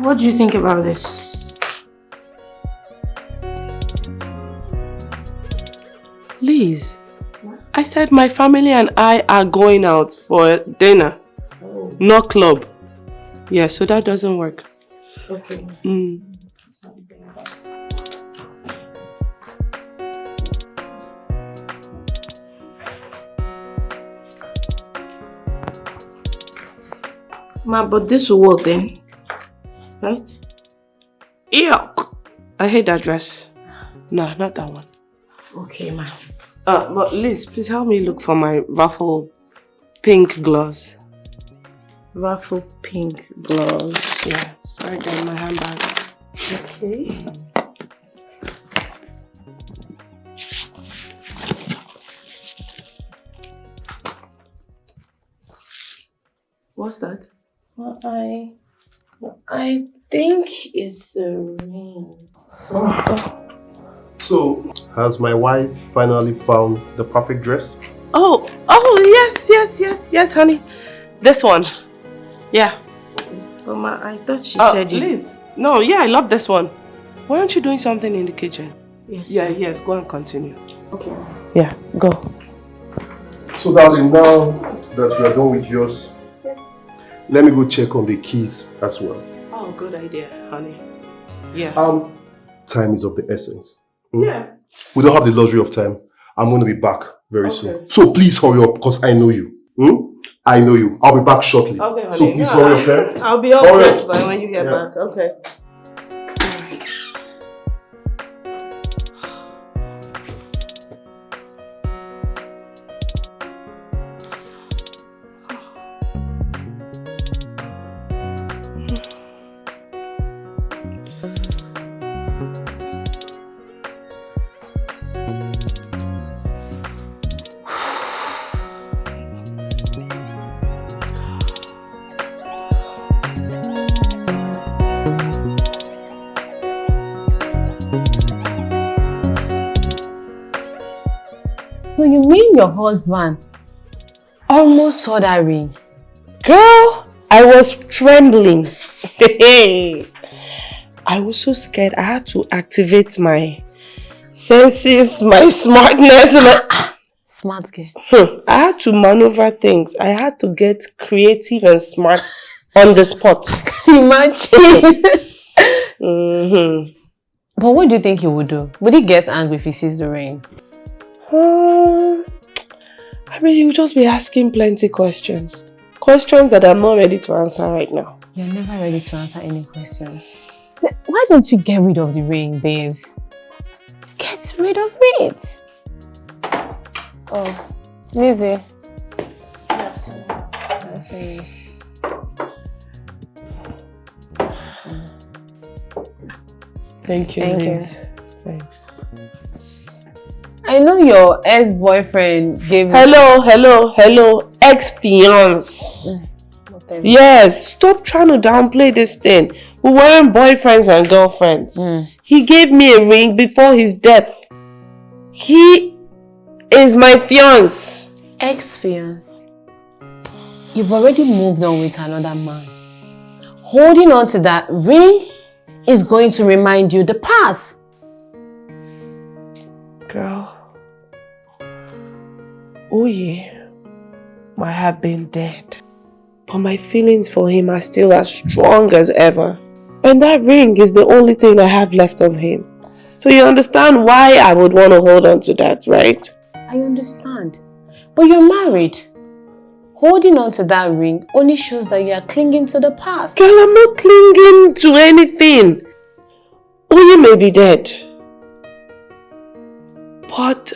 What do you think about this? Liz, I said my family and I are going out for dinner, not club. Yeah, so that doesn't work. Okay. Ma, but this will work then. Right? Yuck! I hate that dress. Nah, not that one. Okay, ma. But Liz, please help me look for my raffle pink gloves. Raffle pink gloves. Yeah, it's right there in my handbag. Okay. What's that? Well, I think it's a ring. So, has my wife finally found the perfect dress? Oh, yes, honey. This one. Yeah. But ma, I thought she said Liz. No, yeah, I love this one. Why aren't you doing something in the kitchen? Yes. Yeah, yes, go and continue. Okay. Yeah, go. So darling, now that we are done with yours, let me go check on the keys as well. Oh, good idea, honey. Yeah. Time is of the essence. Yeah. We don't have the luxury of time. I'm going to be back very soon. So please hurry up because I know you. I know you. I'll be back shortly. Okay, honey. So please hurry up, okay? I'll be all dressed by when you get back. Okay. So you mean your husband almost saw that ring? Girl, I was trembling. I was so scared. I had to activate my senses, my smartness. Smart girl. I had to maneuver things. I had to get creative and smart on the spot. Imagine. But what do you think he would do? Would he get angry if he sees the ring? I mean, he would just be asking plenty questions. Questions that I'm not ready to answer right now. You're never ready to answer any question. Why don't you get rid of the ring, babes? Get rid of it. Oh, Lizzie. Thank you, Thank Liz. you. Thanks. I know your ex-boyfriend gave you... Hello, ex-fiance. Yes, stop trying to downplay this thing. We weren't boyfriends and girlfriends. He gave me a ring before his death. He is my fiance. Ex-fiance. You've already moved on with another man. Holding on to that ring is going to remind you the past. Girl. Oh yeah. I have been dead. But my feelings for him are still as strong as ever. And that ring is the only thing I have left of him. So you understand why I would want to hold on to that, right? I understand. But you're married. Holding on to that ring only shows that you are clinging to the past. Girl, I'm not clinging to anything. Oye may be dead, But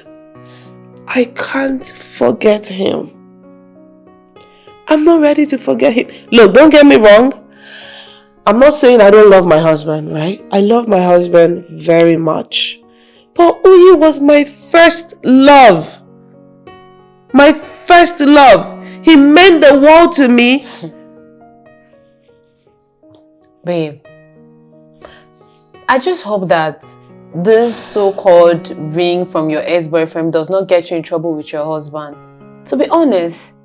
I can't forget him. I'm not ready to forget him. Look, don't get me wrong. I'm not saying I don't love my husband, right? I love my husband very much. But Uyi was my first love. My first love. He meant the world to me. Babe, I just hope that this so-called ring from your ex-boyfriend does not get you in trouble with your husband. To be honest.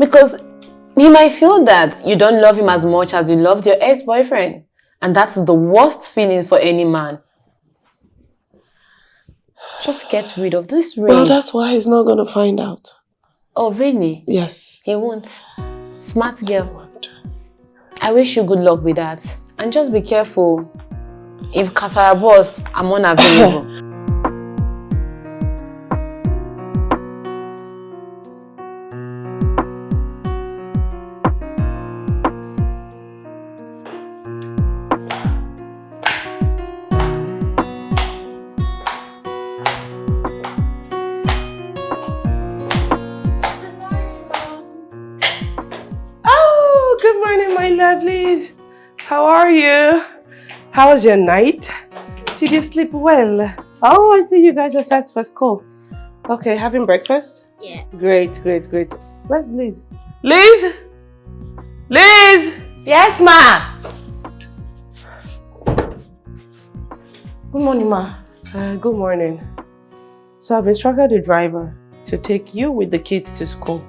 Because he might feel that you don't love him as much as you loved your ex-boyfriend. And that's the worst feeling for any man. Just get rid of this ring. Well, that's why he's not going to find out. Oh, really? Yes. He won't. Smart girl. I wish you good luck with that. And just be careful. If Kasara boss, I'm unavailable. Good morning, my lovelies. How are you? How was your night? Did you sleep well? Oh, I see you guys are set for school. Okay, having breakfast? Yeah. Great. Where's Liz? Liz! Yes, ma! Good morning, ma. Good morning. So I've instructed the driver to take you with the kids to school.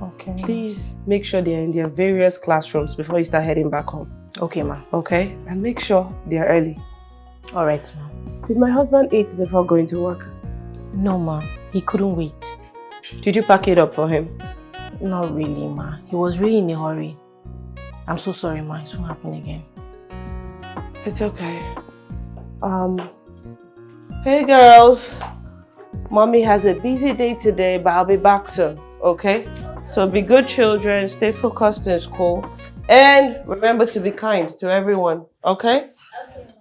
Okay. Please make sure they're in their various classrooms before you start heading back home. Okay, ma. Okay? And make sure they're early. Alright, ma. Did my husband eat before going to work? No, ma. He couldn't wait. Did you pack it up for him? Not really, ma. He was really in a hurry. I'm so sorry, ma. It won't happen again. It's okay. Hey girls. Mommy has a busy day today, but I'll be back soon, okay? So be good children, stay focused in school, and remember to be kind to everyone, okay? Okay.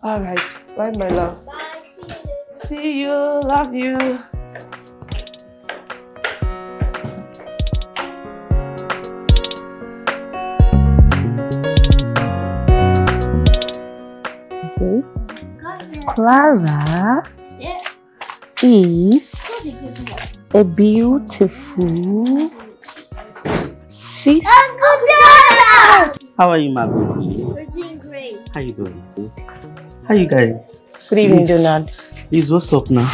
Alright, bye my love. Bye. See you, love you. Clara is a beautiful sister. How are you, my baby? We're doing great. How you doing? How you guys? Good evening, Liz. Donald. Liz, what's up now?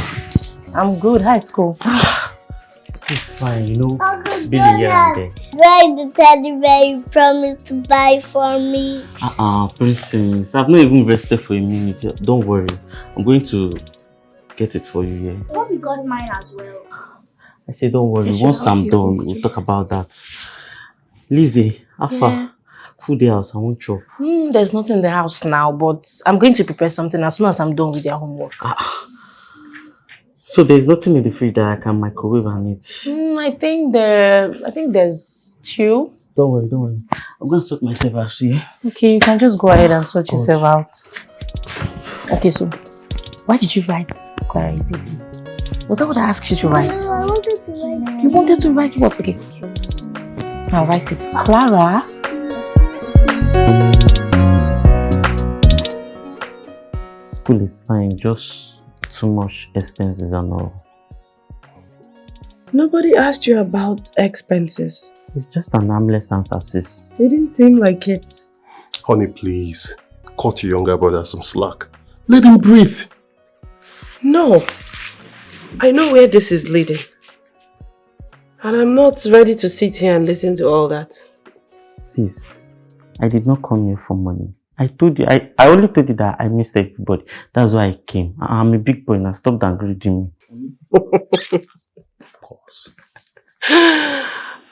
I'm good. High school. It's fine, you know. Uncle Billy here and there. Where the teddy bear you promised to buy for me? Princess. I've not even rested for a minute. Don't worry. I'm going to get it for you, yeah? Mommy got mine as well. I say don't worry. Once I'm done, we'll talk about that. Lizzie, how far? Food house, I won't chop. There's nothing in the house now, but I'm going to prepare something as soon as I'm done with their homework. So there's nothing in the fridge that I can microwave and eat? I think there's two. Don't worry. I'm going to sort myself out, yeah? Okay, you can just go ahead and sort yourself out. Okay, so why did you write Clara easily? Was that what I asked you to write? No, I wanted to write. You wanted to write what? Okay. Now write it. Clara. School is fine, just too much expenses and all. Nobody asked you about expenses. It's just an harmless answer, sis. They didn't seem like it. Honey, please. Cut your younger brother some slack. Let him breathe. No. I know where this is leading. And I'm not ready to sit here and listen to all that. Sis, I did not come here for money. I told you, I only told you that I missed everybody. That's why I came. I'm a big boy now. Stop downgrading me. Of course.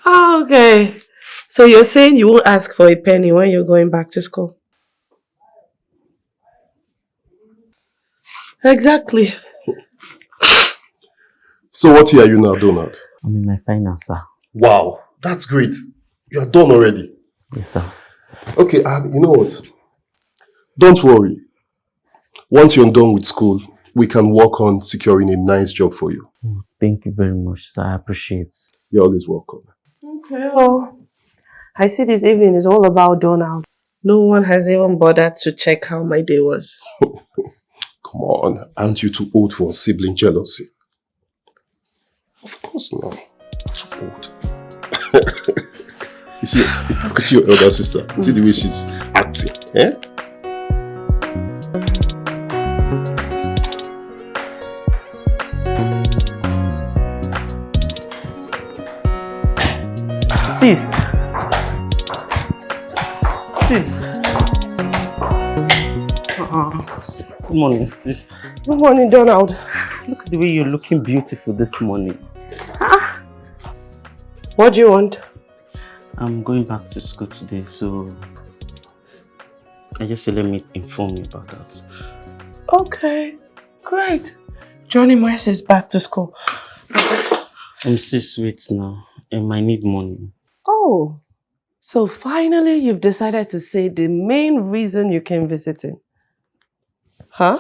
Okay. So you're saying you won't ask for a penny when you're going back to school? Exactly. So what year are you now, Donald? I'm in my final, sir. Wow, that's great. You are done already. Yes, sir. Okay, you know what? Don't worry. Once you're done with school, we can work on securing a nice job for you. Oh, thank you very much, sir. I appreciate it. You're always welcome. Okay, well, I see this evening is all about Donald. No one has even bothered to check how my day was. Come on, aren't you too old for sibling jealousy? Of course not. Too old. You see your elder sister? See the way she's acting, eh? Sis. Good morning, sis. Good morning, Donald. Look at the way you're looking beautiful this morning. What do you want? I'm going back to school today, so I just said let me inform you about that. Okay, great. Johnny Morris is back to school. Sis, wait now. I need money. Oh, so finally you've decided to say the main reason you came visiting. Huh?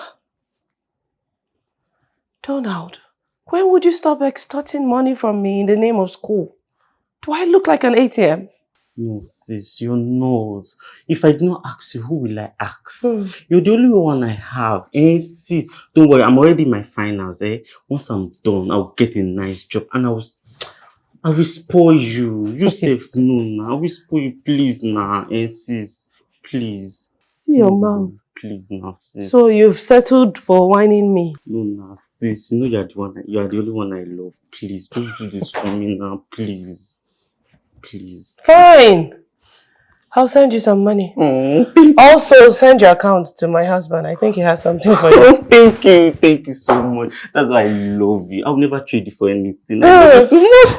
Donald, when would you stop extorting money from me in the name of school? Do I look like an ATM? No, sis, you're not. If I do not ask you, who will I ask? You're the only one I have. Sis, don't worry, I'm already in my finals. Once I'm done, I'll get a nice job and I will spoil you. You safe no now. I will spoil you, please now. Sis, please. See your mouth. Please now, sis. So you've settled for whining me? No, now, sis. You know you are the only one I love. Please, just do this for me now, please. Please. Fine. I'll send you some money. Also, send your account to my husband. I think he has something for you. Thank you so much. That's why I love you. I'll never trade you for anything. I love you so much.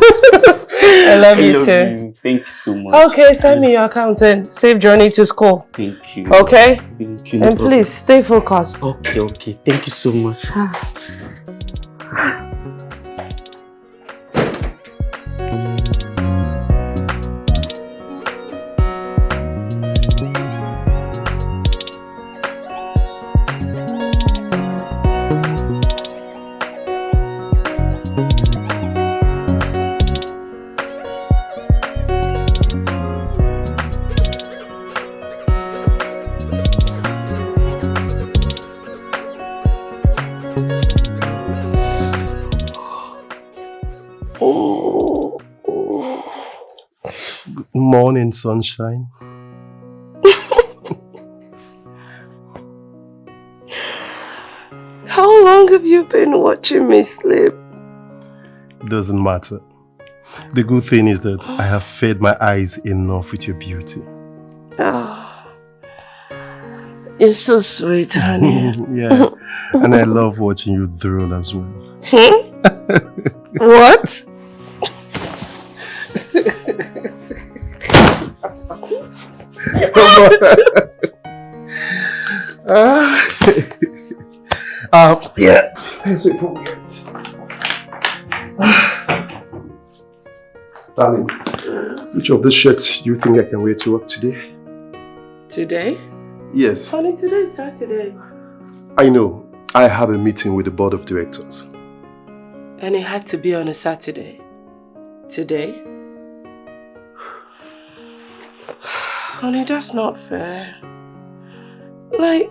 I love you too. Thank you so much. Okay, send me your account and safe journey to school. Thank you. Okay? Thank you. And please, stay focused. Okay. Thank you so much. Morning, sunshine. How long have you been watching me sleep? Doesn't matter. The good thing is that I have fed my eyes enough with your beauty. Oh, you're so sweet, honey. Yeah, and I love watching you drool as well. What? Yeah. Darling, which of these shirts do you think I can wear to work today? Today? Yes. Honey, today is Saturday. I know. I have a meeting with the board of directors. And it had to be on a Saturday. Today? Honey, that's not fair. Like,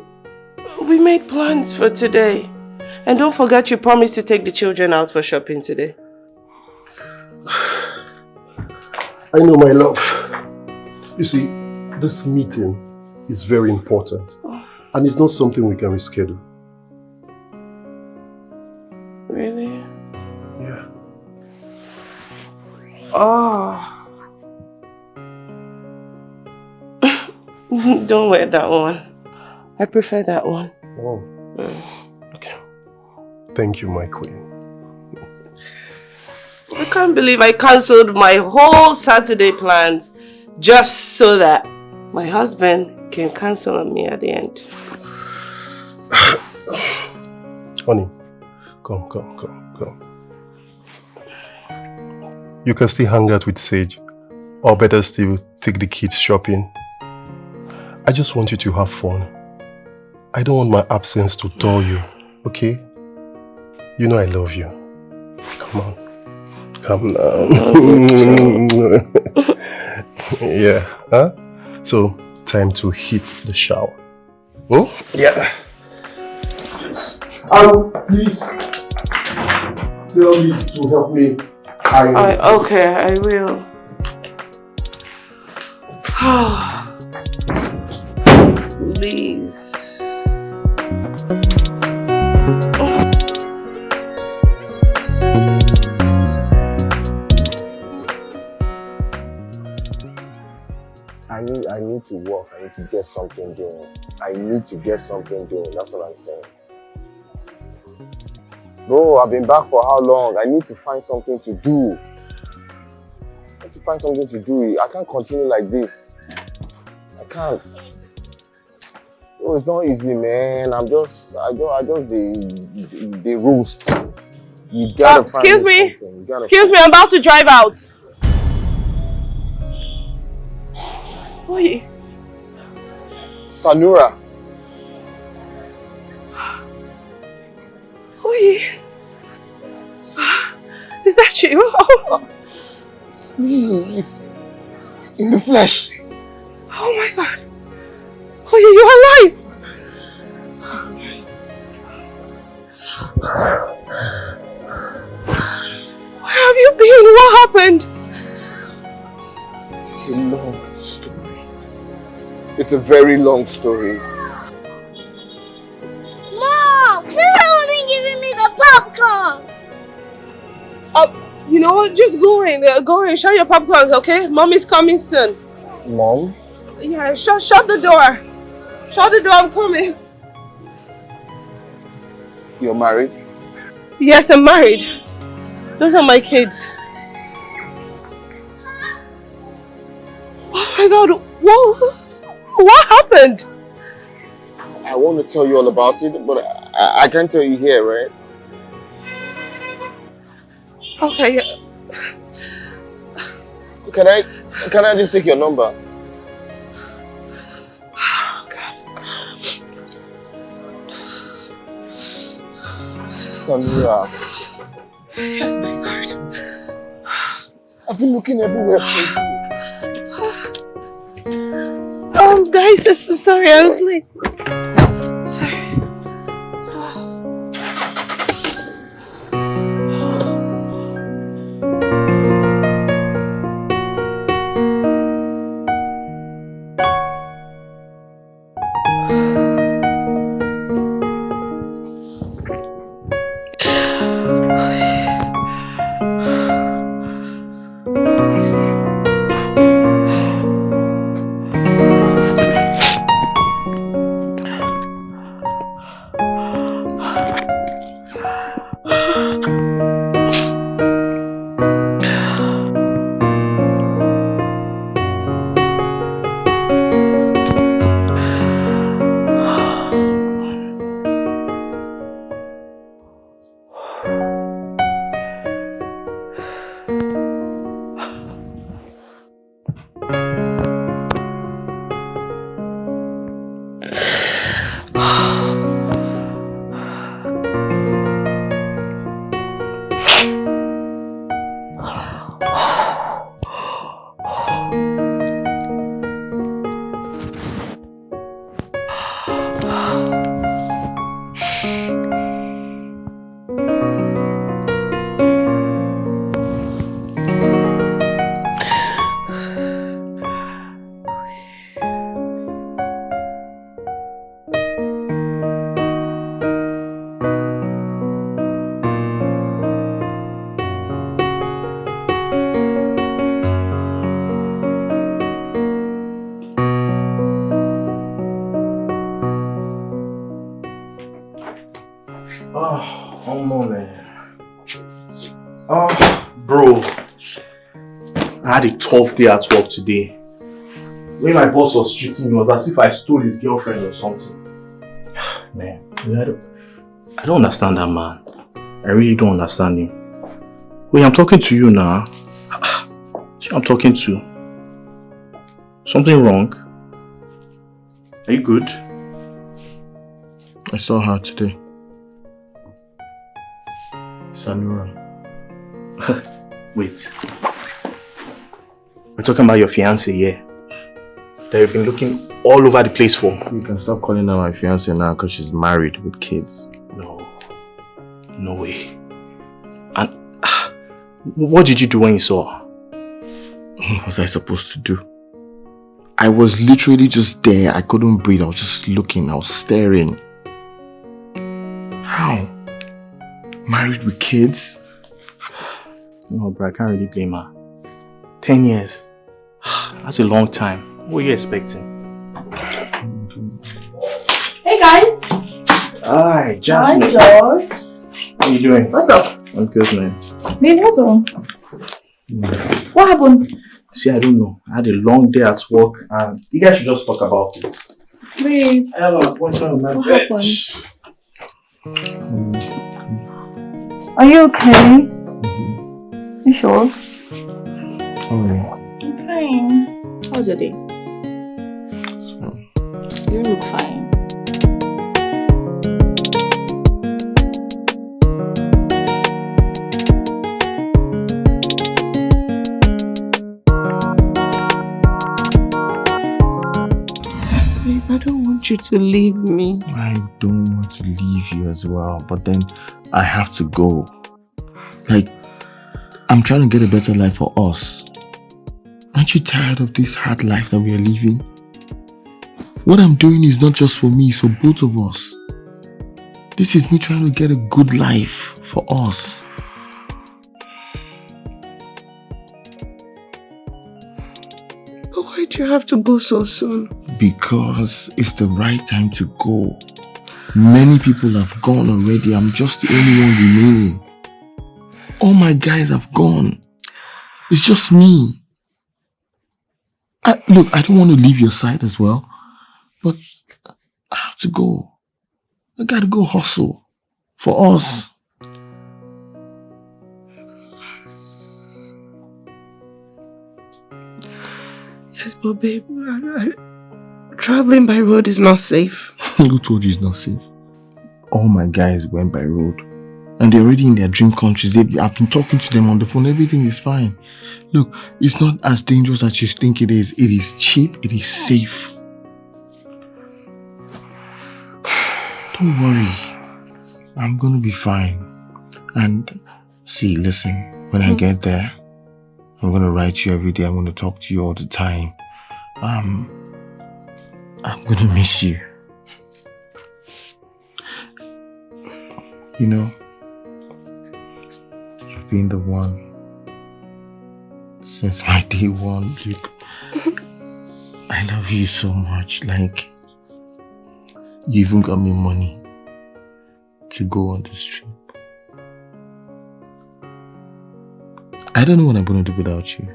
we made plans for today. And don't forget you promised to take the children out for shopping today. I know, my love. You see, this meeting is very important. And it's not something we can reschedule. Really? Yeah. Oh. Don't wear that one. I prefer that one. Oh. Okay. Thank you, my queen. I can't believe I cancelled my whole Saturday plans just so that my husband can cancel on me at the end. Honey, come. You can still hang out with Sage, or better still, take the kids shopping. I just want you to have fun. I don't want my absence to dull you, okay? You know I love you. Come on. Come now. Yeah. Huh? So, time to hit the shower. Hmm? Yeah. Please tell Liz to help me iron. Okay, I will. Please. I need to work. I need to get something doing. That's what I'm saying. Bro, I've been back for how long? I need to find something to do. I can't continue like this. I can't. Oh, it's not easy, man. I just they roast. You gotta Excuse me. something. Excuse me, I'm about to drive out. Oi. Sanura. Oi. Is that you? Oh. It's me. It's in the flesh. Oh my God. Oh, you're alive. Where have you been? What happened? It's a long story. It's a very long story. Mom, Clara wasn't giving me the popcorn. You know what? Just go in. Go in. Shut your popcorns, okay? Mommy's coming soon. Mom? Yeah, shut the door. Shut the door. I'm coming. You're married? Yes, I'm married. Those are my kids. Oh my God. Whoa. What happened? I want to tell you all about it, but I can't tell you here, right? Okay. Can I just take your number? Oh God. Samira. Yes, my God. I've been looking everywhere for you. Guys, sorry, I was late. Sorry. Oh, one more, man. Oh, bro. I had a tough day at work today. The way my boss was treating me was as if I stole his girlfriend or something. Man, I don't understand that man. I really don't understand him. Wait, I'm talking to you now. I'm talking to. Something wrong? Are you good? I saw her today. Sanura. Wait. We're talking about your fiancé, yeah? That you've been looking all over the place for. You can stop calling her my fiancé now because she's married with kids. No. No way. And what did you do when you saw her? What was I supposed to do? I was literally just there. I couldn't breathe. I was just looking. I was staring. How? Married with kids? No, bro, I can't really blame her. 10 years. That's a long time. What were you expecting? Hey guys! Hi, Jasmine. Hi George. How you doing? What's up? I'm good, man. Babe, what's wrong? What happened? See, I don't know. I had a long day at work and you guys should just talk about it. Babe, I have an appointment with my what bitch. happened? Are you okay? You sure? Oh, I'm fine. How was your day? You look fine. Babe, I don't want you to leave me. I don't want to leave you as well, but then I have to go. Like, I'm trying to get a better life for us. Aren't you tired of this hard life that we are living? What I'm doing is not just for me, it's for both of us. This is me trying to get a good life for us. But why do you have to go so soon? Because it's the right time to go. Many people have gone already. I'm just the only one remaining. All my guys have gone. It's just me. Look, I don't want to leave your side as well, but I have to go. I gotta go hustle for us. Yes, but babe, traveling by road is not safe. Who told you it's not safe? All my guys went by road. And they're already in their dream countries. I've been talking to them on the phone. Everything is fine. Look, it's not as dangerous as you think it is. It is cheap. It is safe. Don't worry. I'm gonna be fine. And see, listen, when I get there, I'm gonna write you every day. I'm gonna talk to you all the time. I'm gonna miss you. You know, you've been the one since my day one, Luke. I love you so much. Like, you even got me money to go on this trip. I don't know what I'm gonna do without you.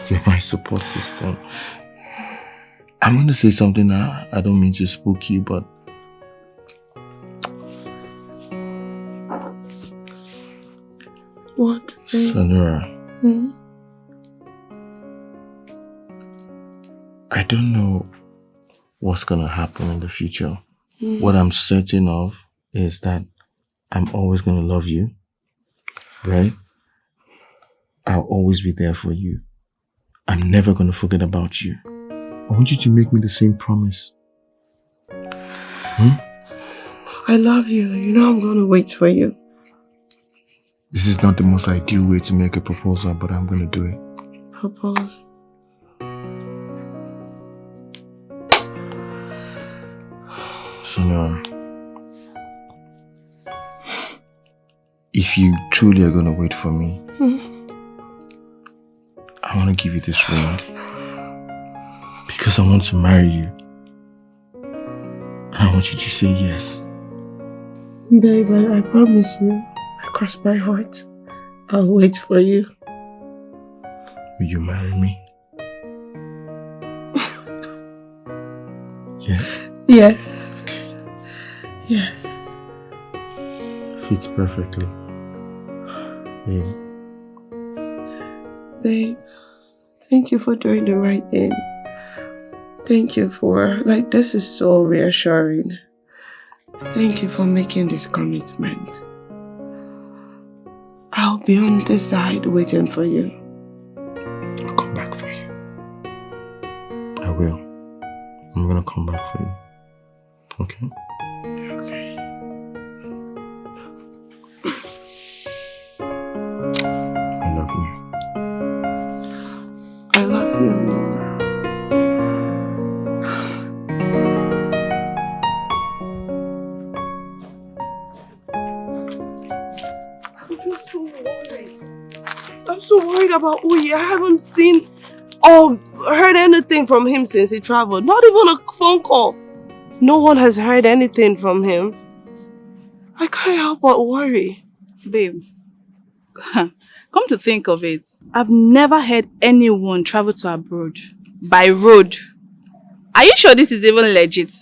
You're my support system. I'm gonna say something now. I don't mean to spook you, but What? Sanura, I don't know what's gonna happen in the future. What I'm certain of is that I'm always gonna love you, right? I'll always be there for you. I'm never gonna forget about you. I want you to make me the same promise. I love you. You know I'm gonna wait for you. This is not the most ideal way to make a proposal, but I'm gonna do it. Propose. Sanura, if you truly are gonna wait for me, I want to give you this ring because I want to marry you, and I want you to say yes. Babe, I promise you, I cross my heart. I'll wait for you. Will you marry me? Yes. Yes. Yes. Fits perfectly. Babe. Babe, thank you for doing the right thing. Thank you for, this is so reassuring. Thank you for making this commitment. I'll be on this side waiting for you. I'll come back for you. I will. I'm gonna come back for you. Okay? Okay. I love you. I love you more. I'm so worried about Uyi. I haven't seen or heard anything from him since he traveled. Not even a phone call. No one has heard anything from him. I can't help but worry. Babe, come to think of it, I've never heard anyone travel to abroad by road. Are you sure this is even legit?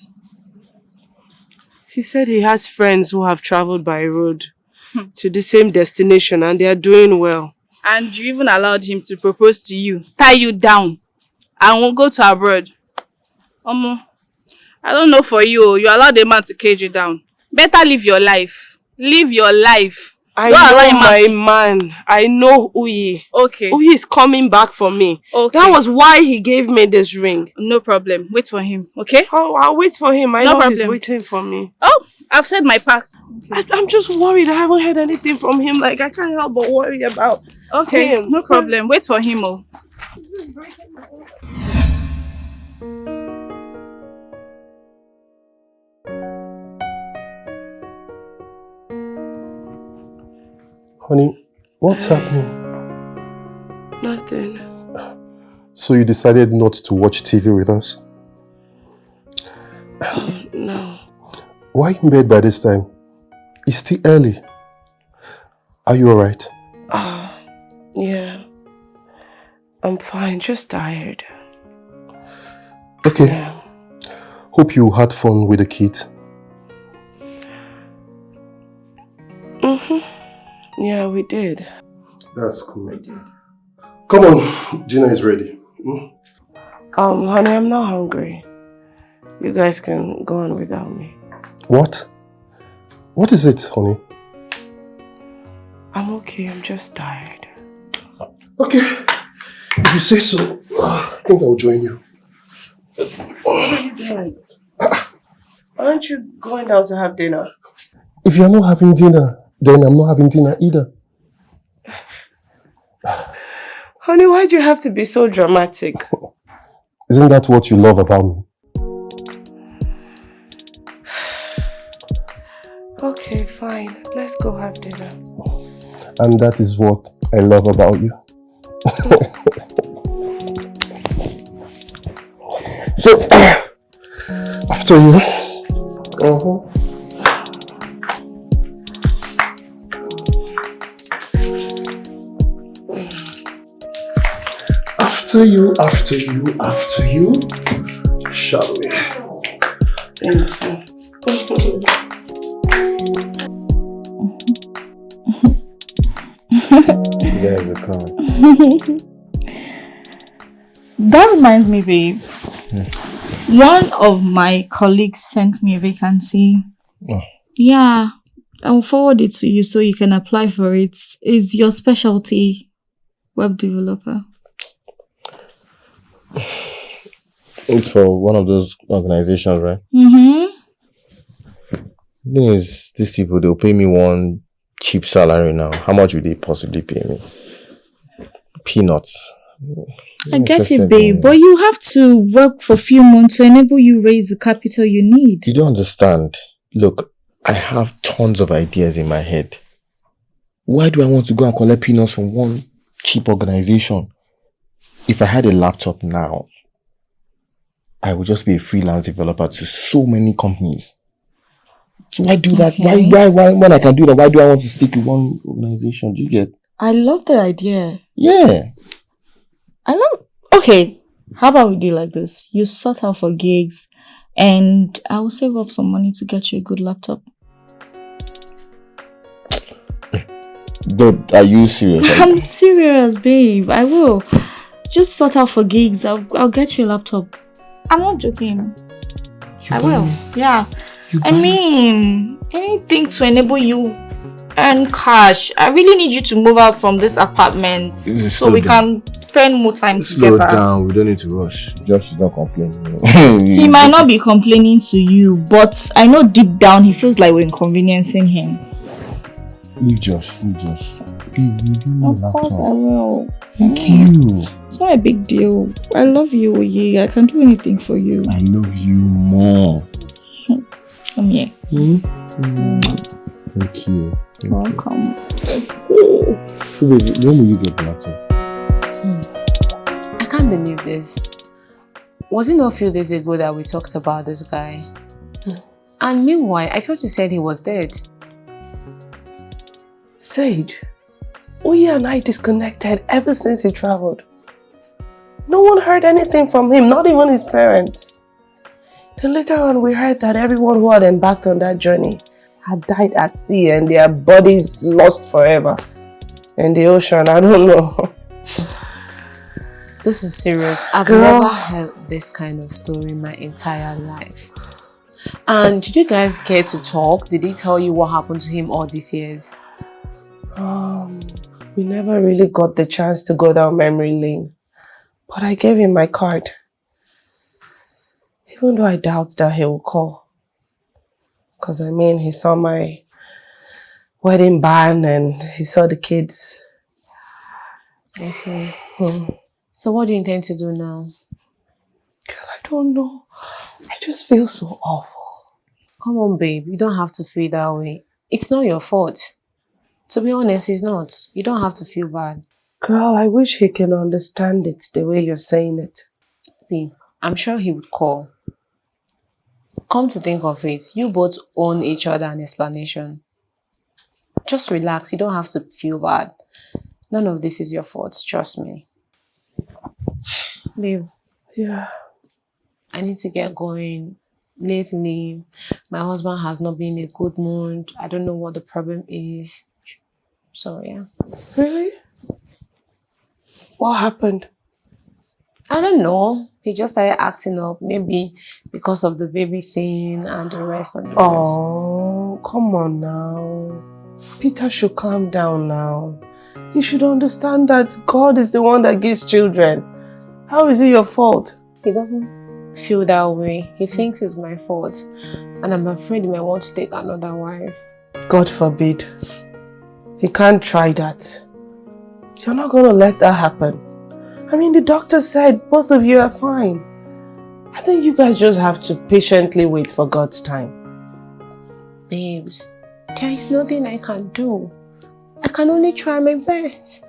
He said he has friends who have traveled by road to the same destination and they are doing well. And you even allowed him to propose to you, tie you down, and won't go to abroad. I don't know for you. You allowed a man to cage you down. Better live your life. Live your life. I know my man. I know Uyi. Okay. Uyi is coming back for me. Okay. That was why he gave me this ring. No problem. Wait for him, okay? Oh, I'll wait for him. I know he's waiting for me. Oh, I've said my part. I'm just worried. I haven't heard anything from him. Like, I can't help but worry about him. No problem. Wait for him, oh. Honey, what's happening? Nothing. So you decided not to watch TV with us? No. Why in bed by this time? It's still early. Are you alright? Yeah. I'm fine, just tired. Okay. Yeah. Hope you had fun with the kids. Yeah, we did. That's cool. Come on, dinner is ready. Honey, I'm not hungry. You guys can go on without me. What? What is it, honey? I'm okay, I'm just tired. Okay. If you say so, I think I'll join you. What are you doing? Aren't you going down to have dinner? If you're not having dinner, then I'm not having dinner either. Honey, why'd you have to be so dramatic? Isn't that what you love about me? Okay, fine. Let's go have dinner. And that is what I love about you. So, after you. After you, shall we? Thank you. You guys are calm. That reminds me, babe. One of my colleagues sent me a vacancy. Oh. Yeah, I'll forward it to you so you can apply for it. It's your specialty, web developer. It's for one of those organizations, right? The thing is, these people, they'll pay me one cheap salary now. How much would they possibly pay me? Peanuts. I get it, babe, but you have to work for a few months to enable you raise the capital you need. You don't understand. Look, I have tons of ideas in my head. Why do I want to go and collect peanuts from one cheap organization? If I had a laptop now, I would just be a freelance developer to so many companies. So why do that? Okay. Why when I can do that, why do I want to stick with one organization? Do you get? I love the idea. Yeah. Okay, how about we do like this? You sort out for gigs and I will save up some money to get you a good laptop. Are you serious? I'm serious, babe. I will. Just sort out for gigs. I'll get you a laptop. I'm not joking. I will. Yeah. I mean, anything to enable you earn cash. I really need you to move out from this apartment so we can spend more time Slow together. down, we don't need to rush. Josh is not complaining. He might not be complaining to you, but I know deep down he feels like we're inconveniencing him. Leave Josh. Of course I will. Thank you. It's not a big deal. I love you, Oye. I can do anything for you. I love you more. Come here. Thank you. Welcome. So baby, when will you get the laptop? I can't believe this. Was it not a few days ago that we talked about this guy? And meanwhile, I thought you said he was dead. Sage, Oye and I disconnected ever since he traveled. No one heard anything from him, not even his parents. Then later on we heard that everyone who had embarked on that journey had died at sea and their bodies lost forever in the ocean. I don't know. This is serious. I've Girl. never heard this kind of story in my entire life. And did you guys care to talk? Did he tell you what happened to him all these years? We never really got the chance to go down memory lane. But I gave him my card. Even though I doubt that he will call. Because I mean, he saw my wedding band and he saw the kids. I see. So what do you intend to do now? Girl, I don't know. I just feel so awful. Come on, babe. You don't have to feel that way. It's not your fault. To be honest, it's not. You don't have to feel bad. Girl, I wish he can understand it the way you're saying it. See, I'm sure he would call. Come to think of it, you both owe each other an explanation. Just relax. You don't have to feel bad. None of this is your fault. Trust me. Babe. Yeah. I need to get going. Lately, my husband has not been in a good mood. I don't know what the problem is. So, yeah. Really? What happened? I don't know. He just started acting up. Maybe because of the baby thing and the rest of the rest. Oh, come on now. Peter should calm down now. He should understand that God is the one that gives children. How is it your fault? He doesn't feel that way. He thinks it's my fault. And I'm afraid he might want to take another wife. God forbid. He can't try that. You're not going to let that happen. I mean, the doctor said both of you are fine. I think you guys just have to patiently wait for God's time. Babes, there is nothing I can do. I can only try my best.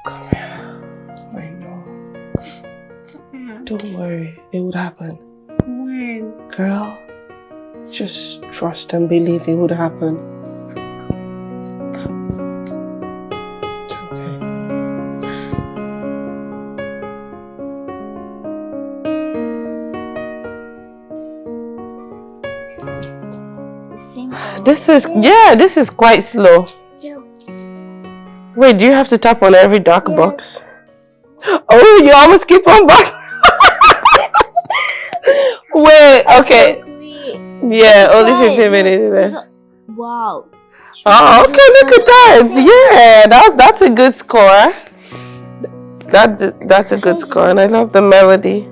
Come here. I know. Don't worry. It would happen. When? Girl, just trust and believe it would happen. It's okay. This is quite slow. Yep. Wait, do you have to tap on every dark box? Oh, you almost keep on box. Wait, okay. Yeah, only 15 minutes there. Wow. Oh, okay, look at that. Yeah, that's a good score. That's a good score, and I love the melody.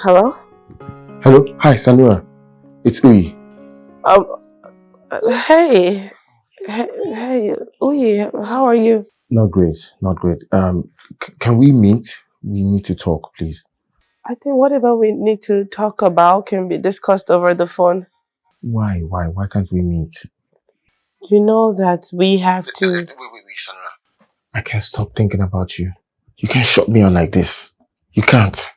Hello? Hello? Hi, Sanura. It's Uyi. Hey. Hey, Uyi, how are you? Not great, not great. Can we meet? We need to talk, please. I think whatever we need to talk about can be discussed over the phone. Why? Why can't we meet? You know that we have to... Wait, Sanura. I can't stop thinking about you. You can't shut me out like this. You can't.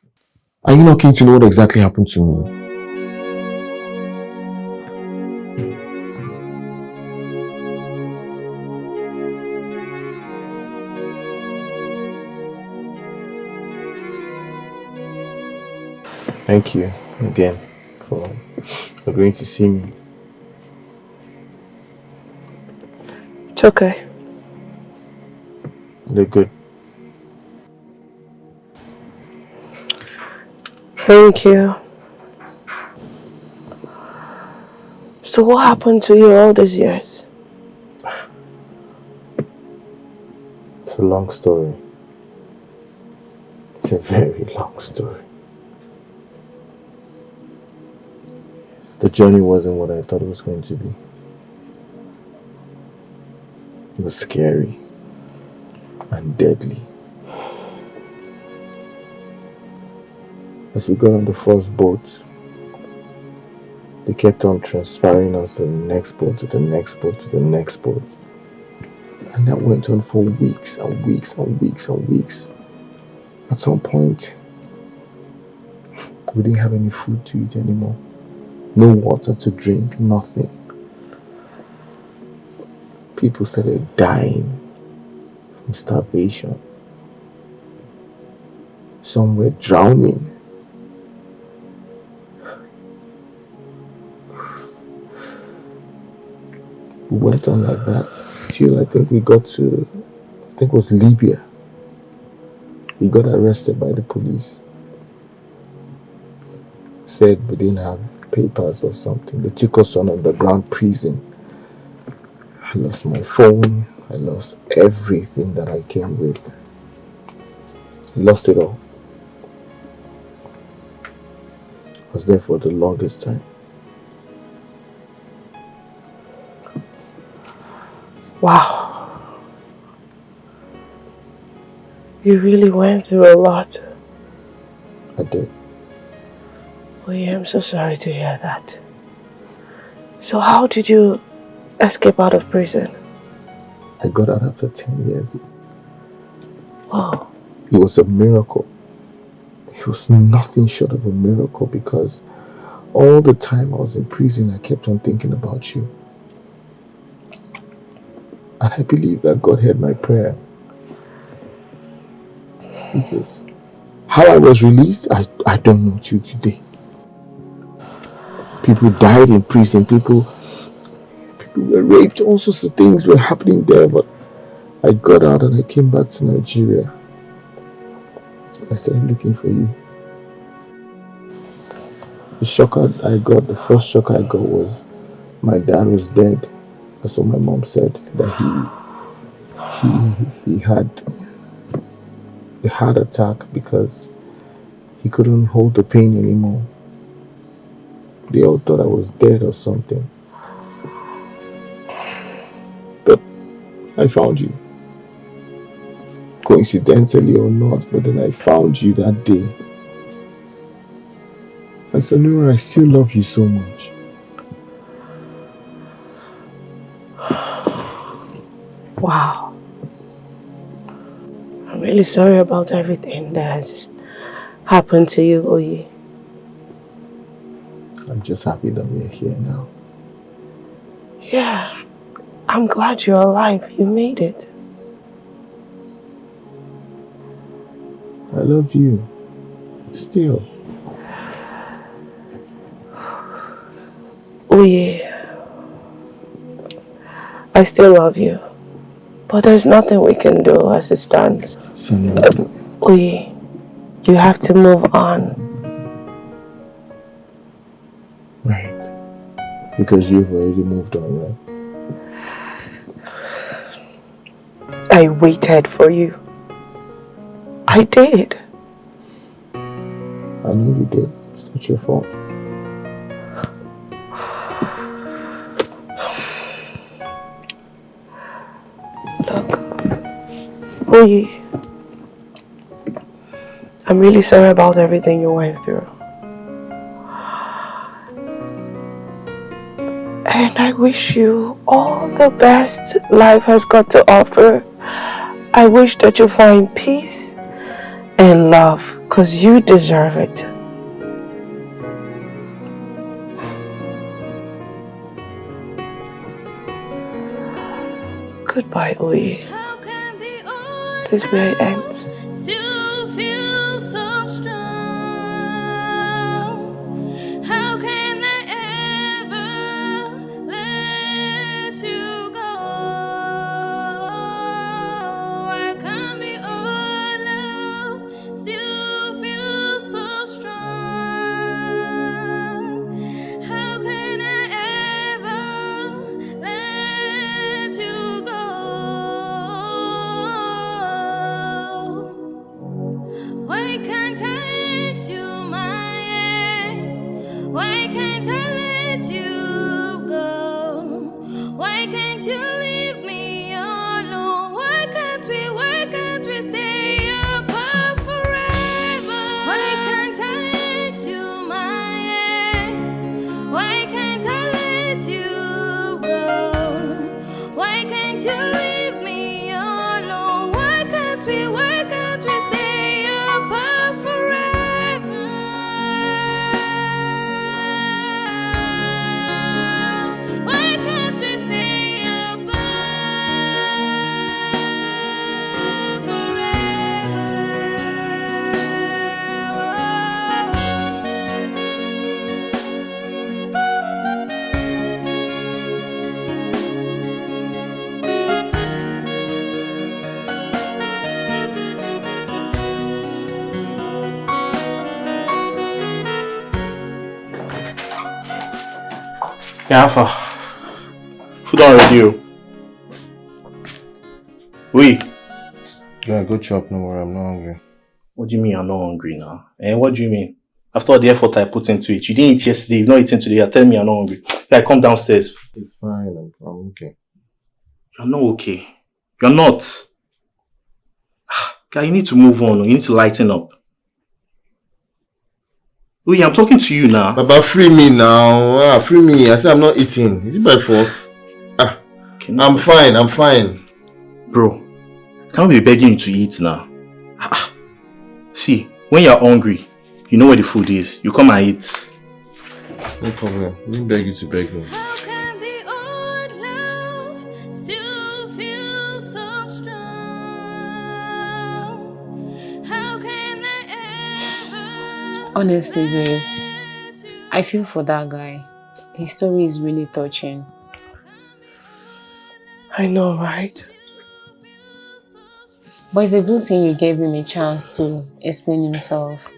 Are you not keen to know what exactly happened to me? Thank you again for agreeing to see me. It's okay. They're good. Thank you. So what happened to you all these years? It's a long story. It's a very long story. The journey wasn't what I thought it was going to be. It was scary and deadly. As we got on the first boat, they kept on transferring us to the next boat, to the next boat, to the next boat. And that went on for weeks and weeks and weeks and weeks. At some point, we didn't have any food to eat anymore. No water to drink, nothing. People started dying from starvation. Some were drowning. We went on like that till I think we got to, I think it was Libya. We got arrested by the police. Said we didn't have papers or something. They took us on underground prison. I lost my phone. I lost everything that I came with. I lost it all. I was there for the longest time. Wow. You really went through a lot. I did. Oh yeah, I'm so sorry to hear that. So how did you escape out of prison? I got out after 10 years. Oh. It was a miracle. It was nothing short of a miracle because all the time I was in prison, I kept on thinking about you. And I believe that God heard my prayer. Because how I was released, I don't know till today. People died in prison, people were raped, all sorts of things were happening there, but I got out and I came back to Nigeria. I started looking for you. The shock I got, the first shock I got was my dad was dead. That's what my mom said, that he had a heart attack because he couldn't hold the pain anymore. They all thought I was dead or something. But I found you. Coincidentally or not, but then I found you that day. And Sanura, I still love you so much. Wow. I'm really sorry about everything that has happened to you, Oyi. I'm just happy that we're here now. Yeah. I'm glad you're alive. You made it. I love you. Still. Oyi. I still love you. But there's nothing we can do as it stands. Sanura. Oyi, you have to move on. Right. Because you've already moved on, right? I waited for you. I did. I I know you did. It's not your fault. Oye, I'm really sorry about everything you went through. And I wish you all the best life has got to offer. I wish that you find peace and love, because you deserve it. Goodbye, Oye. This is where it ends. Still feel so strong. How can I ever let you go? I can't be all love. Still feel so strong. How can I ever let you go? Why can't I let you my ex? Why can't I let you go? Why can't you leave me alone? Why can't we stay apart forever? Why can't I let you my ex? Why can't I let you go? Why can't you leave me alone? Why can't we stay apart forever? Why can't we stay apart forever? Yeah, Alpha. Food already. We. Yeah, go chop, no worry, I'm not hungry. What do you mean you're not hungry now? Eh, what do you mean? After all the effort I put into it, you didn't eat yesterday, you've not eaten today, you're telling me you're not hungry. Yeah, come downstairs. It's fine, I'm okay. You're not okay. You're not. Guy, you need to move on. You need to lighten up. Oh yeah, I'm talking to you now. Baba, free me now. Free me. I said I'm not eating. Is it by force? I'm fine. Bro, I can't be begging you to eat now. See, when you're hungry, you know where the food is. You come and eat. No problem. I didn't beg you to beg me. How can the old love still feel so strong? How can I ever? Honestly, babe, I feel for that guy. His story is really touching. I know, right? But it's a good thing you gave him a chance to explain himself.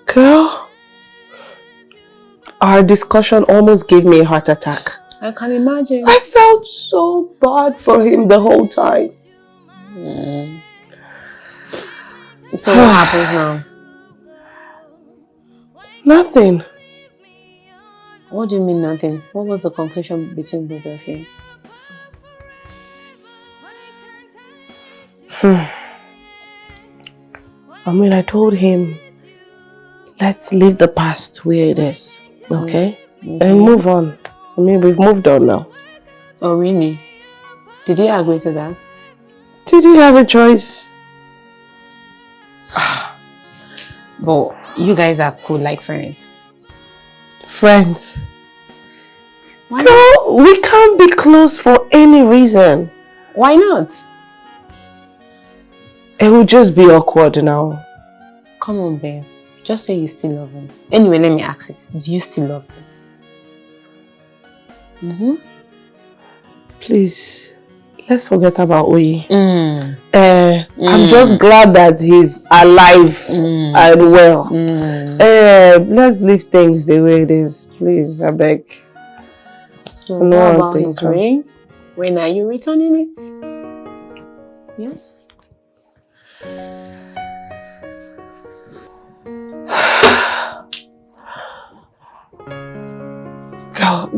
Girl, our discussion almost gave me a heart attack. I can imagine. I felt so bad for him the whole time. So what happens now? Nothing. What do you mean nothing? What was the conclusion between both of you? I mean, I told him, let's leave the past where it is, okay? And move on. I mean, we've moved on now. Oh, really? Did he agree to that? Did he have a choice? But you guys are cool like friends. Friends. Why Girl, we can't be close for any reason. Why not? It would just be awkward now. Come on, babe. Just say you still love him. Anyway, let me ask it. Do you still love him? Please, let's forget about Oyi. I'm just glad that he's alive and well. Let's leave things the way it is. Please, I beg. So what about his ring? When are you returning it? Yes?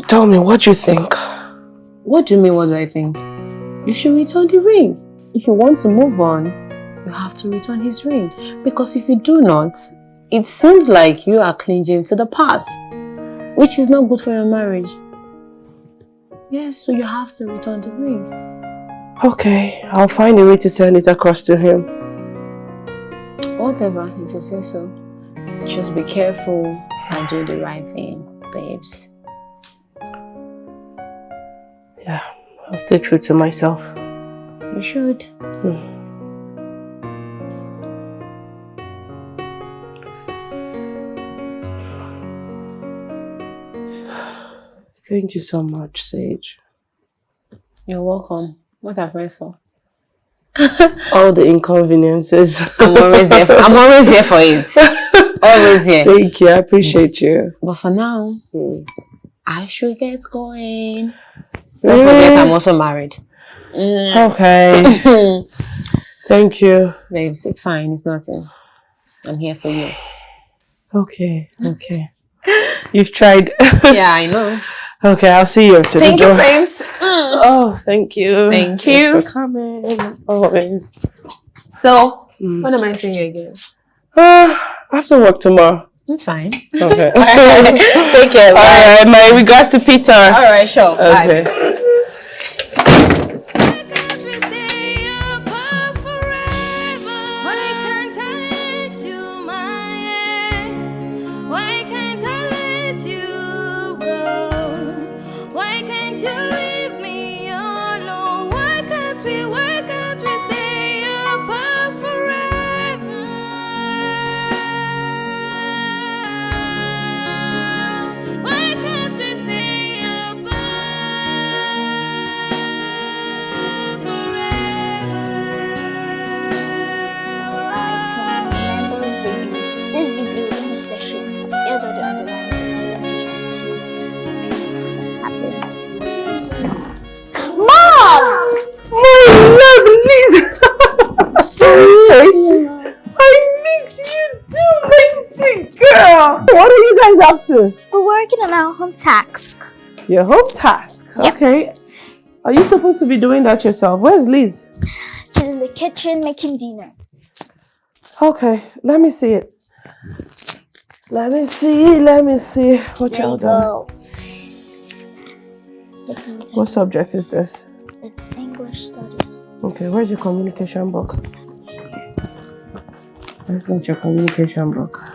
Tell me, what do you think? What do you mean, what do I think? You should return the ring. If you want to move on, you have to return his ring. Because if you do not, it seems like you are clinging to the past, which is not good for your marriage. Yes, so you have to return the ring. Okay, I'll find a way to send it across to him. Whatever, if you say so. Just be careful and do the right thing, babes. Yeah, I'll stay true to myself. You should. Thank you so much, Sage. You're welcome. What are friends for? All the inconveniences. I'm always there for it. Always here. Thank you. I appreciate you. But for now, I should get going. Don't forget, I'm also married. Okay. Thank you. Babes, it's fine. It's nothing. I'm here for you. Okay. You've tried. Yeah, I know. Okay, I'll see you up to the door. Thank you, babes. Oh, thank you. Thank you. Thanks for coming. Always. So, when am I seeing you again? After work tomorrow. It's fine. Okay. Take care. Alright, my regards to Peter. Alright, sure. Okay. Bye. What are you guys up to? We're working on our home task. Your home task? Yep. Okay. Are you supposed to be doing that yourself? Where's Liz? She's in the kitchen making dinner. Okay, let me see it. Let me see. What y'all doing? What subject is this? It's English studies. Okay, where's your communication book? Where's not your communication book?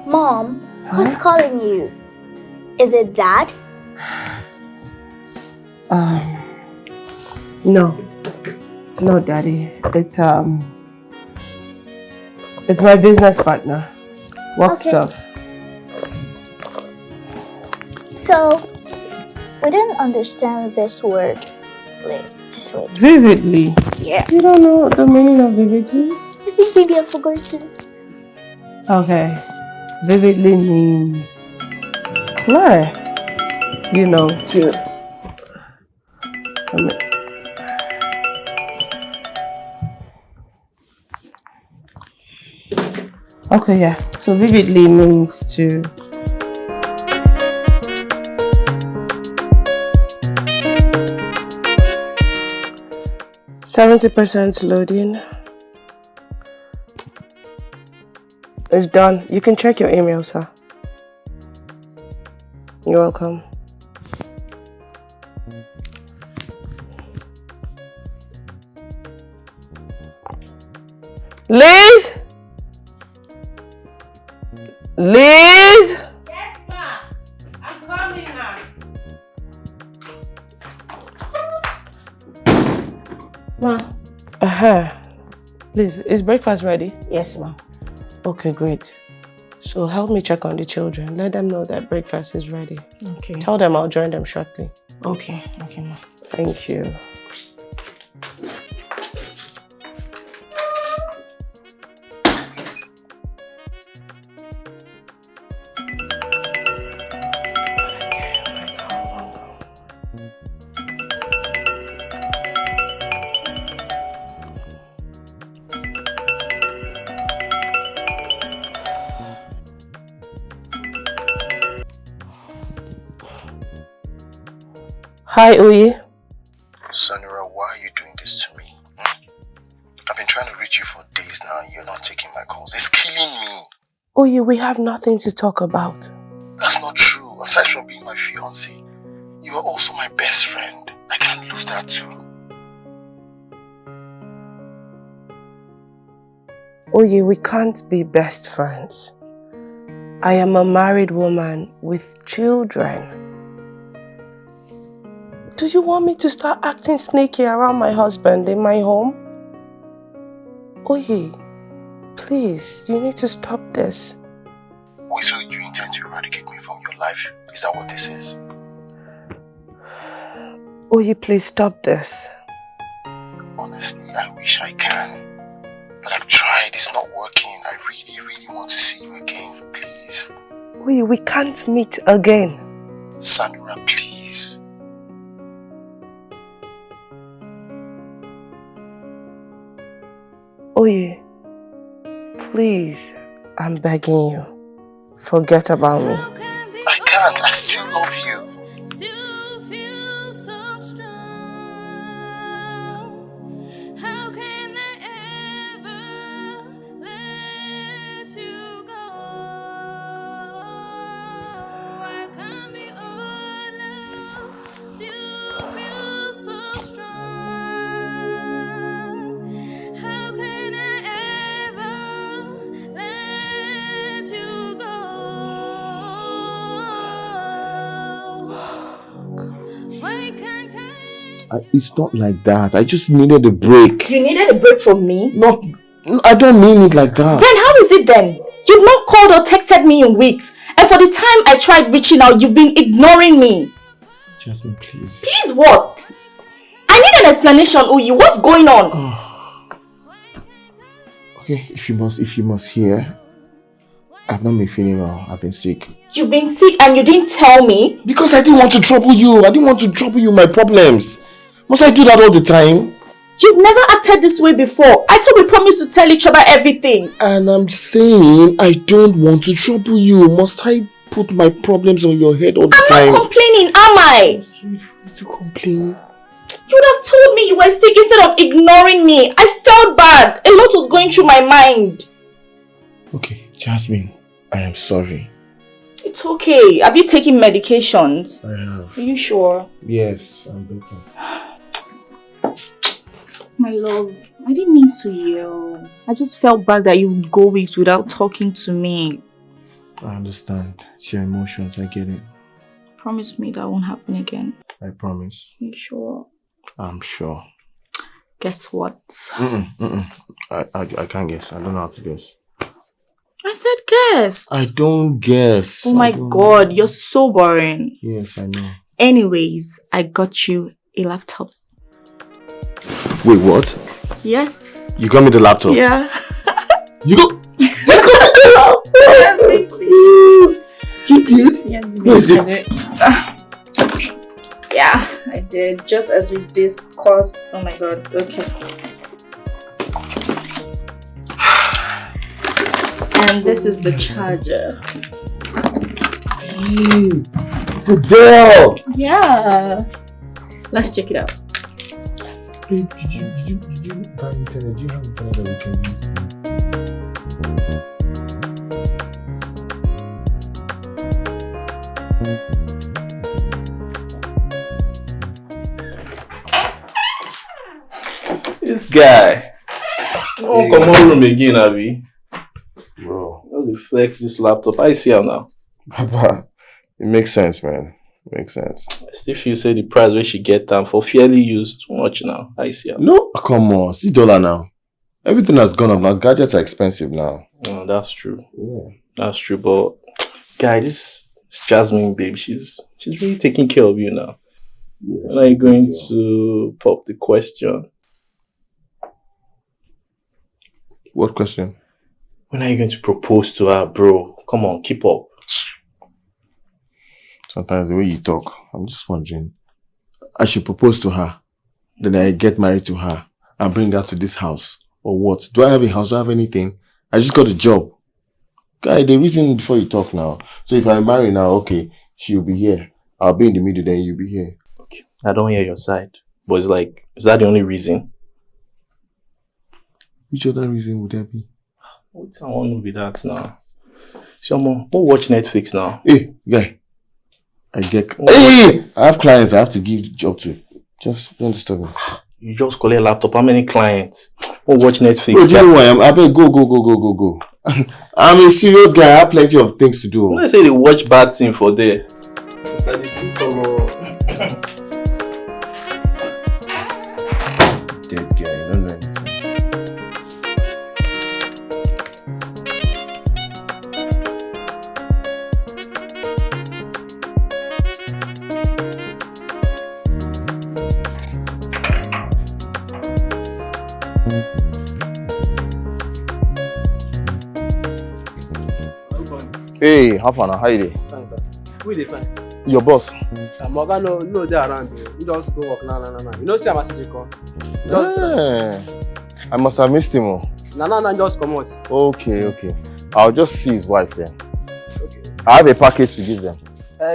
Mom, who's calling you? Is it Dad? No. It's not Daddy. It's my business partner. Work stuff. So, we didn't understand this word. This word. Vividly? Yeah. You don't know the meaning of vividly? I think maybe I forgot to. Okay. Vividly means clear. You know, to... Okay, yeah. So vividly means to... 70% loading. It's done. You can check your emails, huh? You're welcome. Liz? Liz? Yes, ma. I'm coming now. Ma. Liz, is breakfast ready? Yes, ma. Okay, great. So help me check on the children. Let them know that breakfast is ready. Okay. Tell them I'll join them shortly. Okay, ma. Thank you. Hi, Uyi. Sanura, why are you doing this to me? I've been trying to reach you for days now and you're not taking my calls. It's killing me. Uyi, we have nothing to talk about. That's not true. Aside from being my fiancé, you are also my best friend. I can't lose that too. Uyi, we can't be best friends. I am a married woman with children. Do you want me to start acting sneaky around my husband in my home? Uyi, please, you need to stop this. Wait, so you intend to eradicate me from your life? Is that what this is? Uyi, please stop this. Honestly, I wish I can. But I've tried, it's not working. I really, really want to see you again, please. Uyi, we can't meet again. Sanura, please. Uyi, please, I'm begging you. Forget about me. I can't, I still love you. It's not like that. I just needed a break. You needed a break from me? No, I don't mean it like that. Then how is it then? You've not called or texted me in weeks. And for the time I tried reaching out, you've been ignoring me. Jasmine, please. Please what? I need an explanation, Uyi. What's going on? Okay, if you must hear, I've not been feeling well. I've been sick. You've been sick and you didn't tell me? Because I didn't want to trouble you. I didn't want to trouble you with my problems. Must I do that all the time? You've never acted this way before. I thought we promised to tell each other everything. And I'm saying I don't want to trouble you. Must I put my problems on your head all the time? I'm not complaining, am I? I'm sorry for you to complain. You would have told me you were sick instead of ignoring me. I felt bad. A lot was going through my mind. Okay, Jasmine, I am sorry. It's okay. Have you taken medications? I have. Are you sure? Yes, I'm better. My love, I didn't mean to yell. I just felt bad that you would go weeks without talking to me. I understand. It's your emotions, I get it. Promise me that won't happen again. I promise. Are you sure? I'm sure. Guess what? I can't guess. I don't know how to guess. I said guess. I don't guess. Oh my god, you're so boring. Yes, I know. Anyways, I got you a laptop. Wait, what? Yes. You got me the laptop? Yeah. You got me the laptop? You did? Yes, Where is it? Yeah, I did. Just as we discussed. Oh my god. Okay. And this is the charger. Hey, it's a Dell. Yeah. Let's check it out. Babe, did you buy internet? Do you have internet that we can use? This guy. Oh, come on room again, Abby. Bro. How's it flex this laptop? I see how now. Papa, it makes sense, man. Makes sense. I still feel say the price where she get them for fairly used too much now. I see how. No, come on. See dollar now. Everything has gone up now. Gadgets are expensive now. Oh, that's true. Yeah. That's true, but guy, this Jasmine babe, she's really taking care of you now. Yeah, when are you going to pop the question? What question? When are you going to propose to her, bro? Come on, keep up. Sometimes the way you talk, I'm just wondering. I should propose to her. Then I get married to her and bring her to this house. Or what? Do I have a house? Do I have anything? I just got a job. Guy, the reason before you talk now. So if I marry now, okay, she'll be here. I'll be in the middle, then you'll be here. Okay. I don't hear your side. But it's like, is that the only reason? Which other reason would there be? What I want to be that now? Someone, we'll watch Netflix now. Hey, guy. Hey! I have clients I have to give job to. Just don't disturb me. You just collect a laptop. How many clients? We'll watch Netflix. Bro, do you know who I am? I better go. I'm a serious guy. I have plenty of things to do. Let's say they watch bad thing for there. Dead guy, you don't know anything. Hey, how far now? How you dey? Fine, sir. Who dey fine? Your boss. Oga no dey around. You just go work now. You know see am as he dey come. I must have missed him. Oh. Now, just come out. Okay. I'll just see his wife then. Okay. I have a package to give them.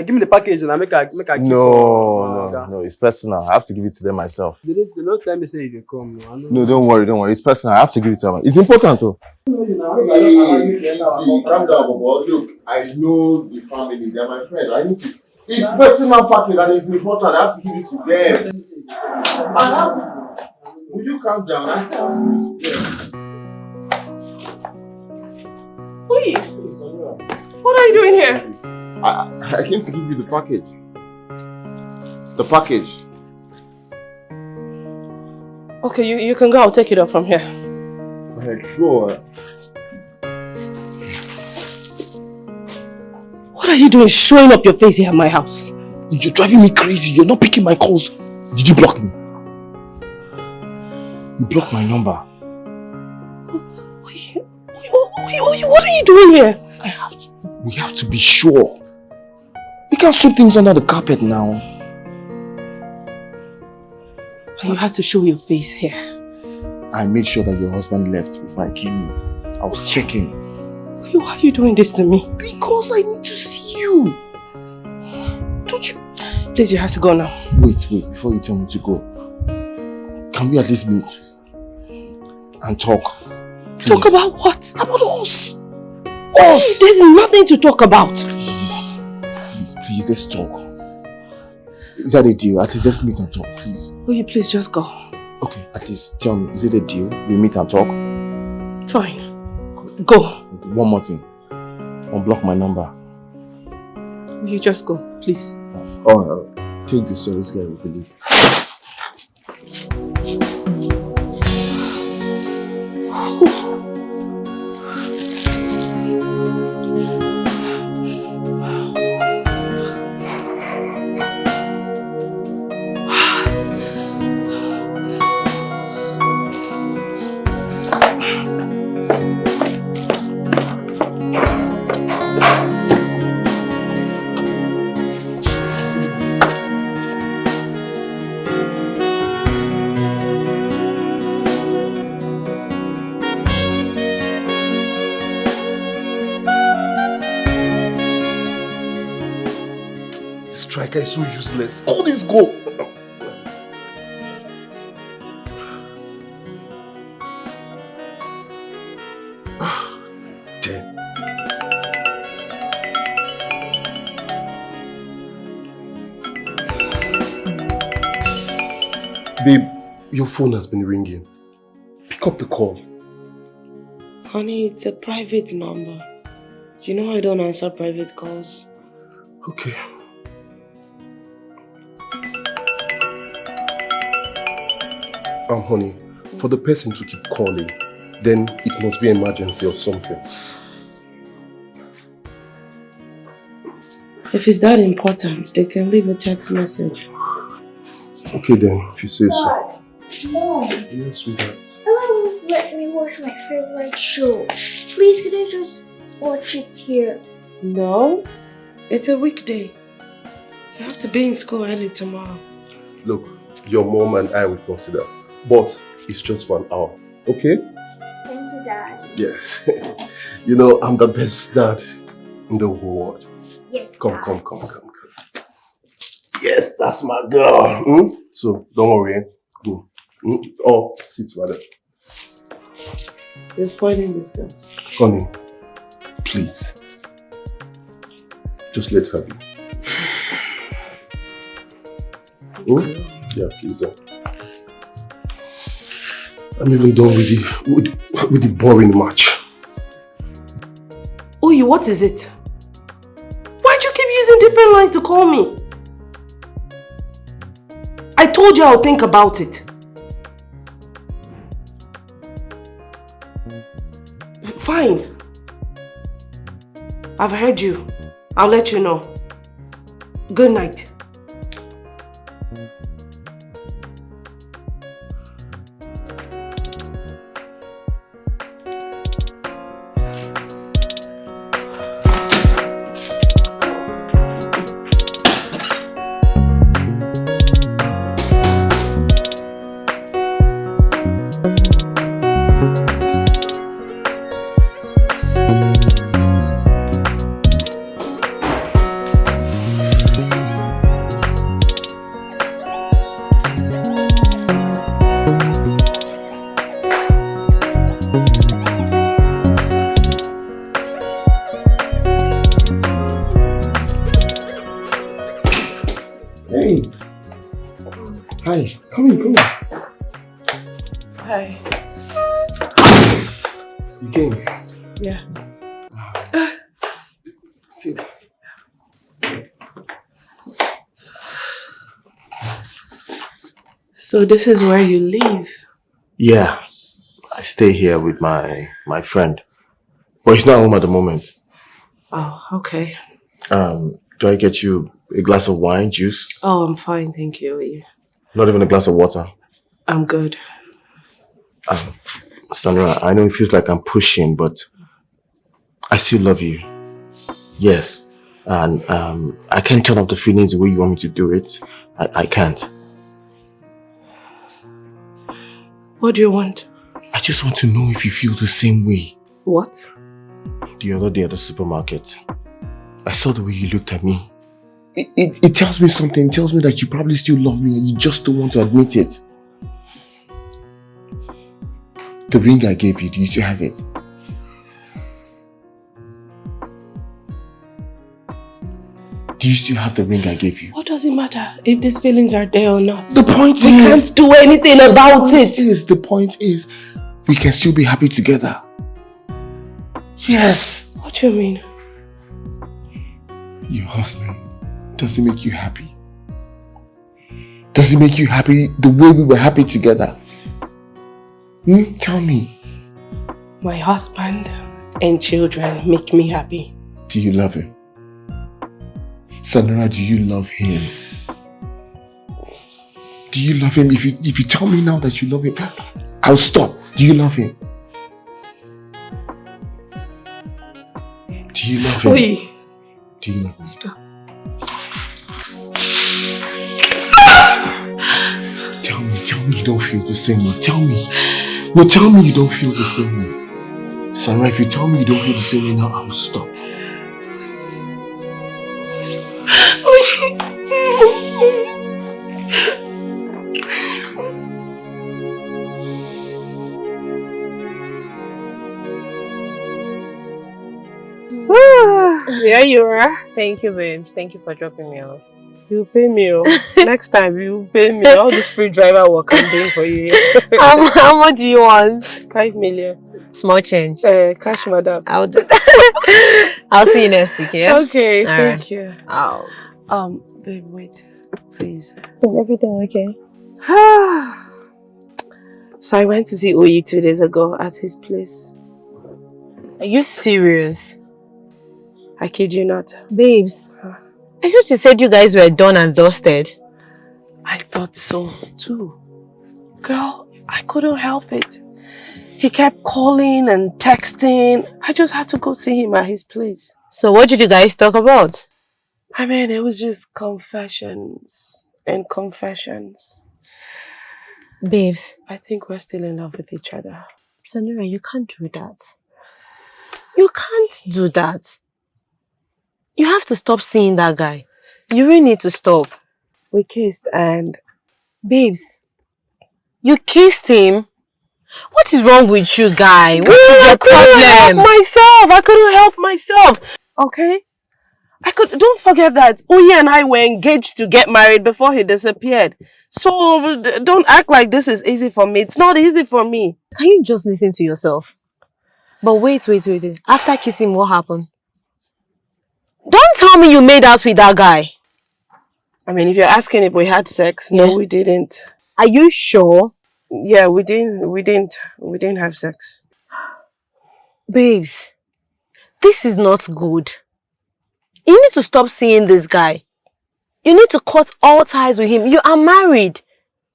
Give me the package and I make a keep. No, it's personal. I have to give it to them myself. They don't tell me say you dey come. No, don't worry. It's personal. I have to give it to them. It's important too. Hey, calm down, Bobo. Look, I know the family. They're my friends. I need to. It's personal package and it's important. I have to give it to them. I have to. Will you calm down? I said I have to give it to them. Wait. What are you doing here? I came to give you the package. The package. Okay, you can go. I'll take it up from here. Sure. What are you doing showing up your face here at my house? You're driving me crazy. You're not picking my calls. Did you block me? You blocked my number. What are you doing here? We have to be sure. We can't sweep things under the carpet now. You have to show your face here. I made sure that your husband left before I came in. I was checking. Why are you doing this to me? Because I need to see you. Don't you? Please, you have to go now. Wait. Before you tell me to go. Can we at least meet? And talk? Please. Talk about what? About us. Us! There's nothing to talk about. Please, let's talk. Is that a deal? At least let's meet and talk, please. Will you please just go? Okay, at least tell me, is it a deal? We meet and talk? Fine. Go. One more thing. Unblock my number. Will you just go, please? Alright. Take this so this guy will believe. Striker is so useless. Call this goal. Damn. Babe, your phone has been ringing. Pick up the call. Honey, it's a private number. You know I don't answer private calls. Okay. Honey, for the person to keep calling, then it must be an emergency or something. If it's that important, they can leave a text message. Okay then, if you say so. Mom, Yes, sweetheart. let me watch my favorite show. Please, can I just watch it here? No, it's a weekday. You have to be in school early tomorrow. Look, your mom and I will consider, but it's just for an hour, okay? Thank you, Dad. Yes. You know, I'm the best dad in the whole world. Yes, Come. Yes, That's my girl. Hmm? So, don't worry. Eh? Go. Hmm? Oh, sit rather. You're spoiling this girl. Honey, please. Just let her be. Hmm? Yeah, please. I'm even done with the boring match. Oyi, what is it? Why'd you keep using different lines to call me? I told you I'll think about it. Fine. I've heard you. I'll let you know. Good night. Hey. Hi. Come in. Hi. You came? Yeah. Sit. So this is where you live? Yeah, I stay here with my friend. But he's not home at the moment. Oh, okay. Do I get you a glass of wine, juice? Oh, I'm fine, thank you. Not even a glass of water? I'm good. Sandra, I know it feels like I'm pushing, but I still love you. Yes. And I can't turn off the feelings the way you want me to do it. I can't. What do you want? I just want to know if you feel the same way. What? The other day at the supermarket, I saw the way you looked at me. It tells me something. It tells me that you probably still love me and you just don't want to admit it. The ring I gave you, do you still have it? Do you still have the ring I gave you? What does it matter if these feelings are there or not? The point is... We can't do anything about it. The point is, we can still be happy together. Yes. What do you mean? Your husband, does it make you happy? Does it make you happy the way we were happy together? Tell me. My husband and children make me happy. Do you love him? Sandra, do you love him? Do you love him? If you tell me now that you love him, I'll stop. Do you love him? Do you love him? Oi. Do you love him? Stop. Tell me you don't feel the same way. Tell me. No, tell me you don't feel the same way. Sandra, if you tell me you don't feel the same way now, I'll stop. There you are. Thank you, babes. Thank you for dropping me off. You pay me. Next time you pay me. All this free driver work I'm doing for you. How much do you want? 5 million. Small change. Cash, madam. I'll do that. I'll see you next week, yeah? Okay, all thank right. you. Oh. Babe, wait. Please. Is everything okay? So I went to see Oyi 2 days ago at his place. Are you serious? I kid you not. Babes, I thought you said you guys were done and dusted. I thought so too. Girl, I couldn't help it. He kept calling and texting. I just had to go see him at his place. So what did you guys talk about? I mean, it was just confessions and confessions. Babes. I think we're still in love with each other. Sandra, you can't do that. You can't do that. You have to stop seeing that guy. You really need to stop. We kissed and... Babes, you kissed him? What is wrong with you, guy? What Girl, is your I couldn't help problem? myself. I couldn't help myself. Okay? Don't forget that Uye and I were engaged to get married before he disappeared. So don't act like this is easy for me. It's not easy for me. Can you just listen to yourself? But wait. After kissing, what happened? Don't tell me you made out with that guy. I mean, if you're asking if we had sex, no, we didn't. Are you sure? Yeah, we didn't have sex. Babes, this is not good. You need to stop seeing this guy. You need to cut all ties with him. You are married.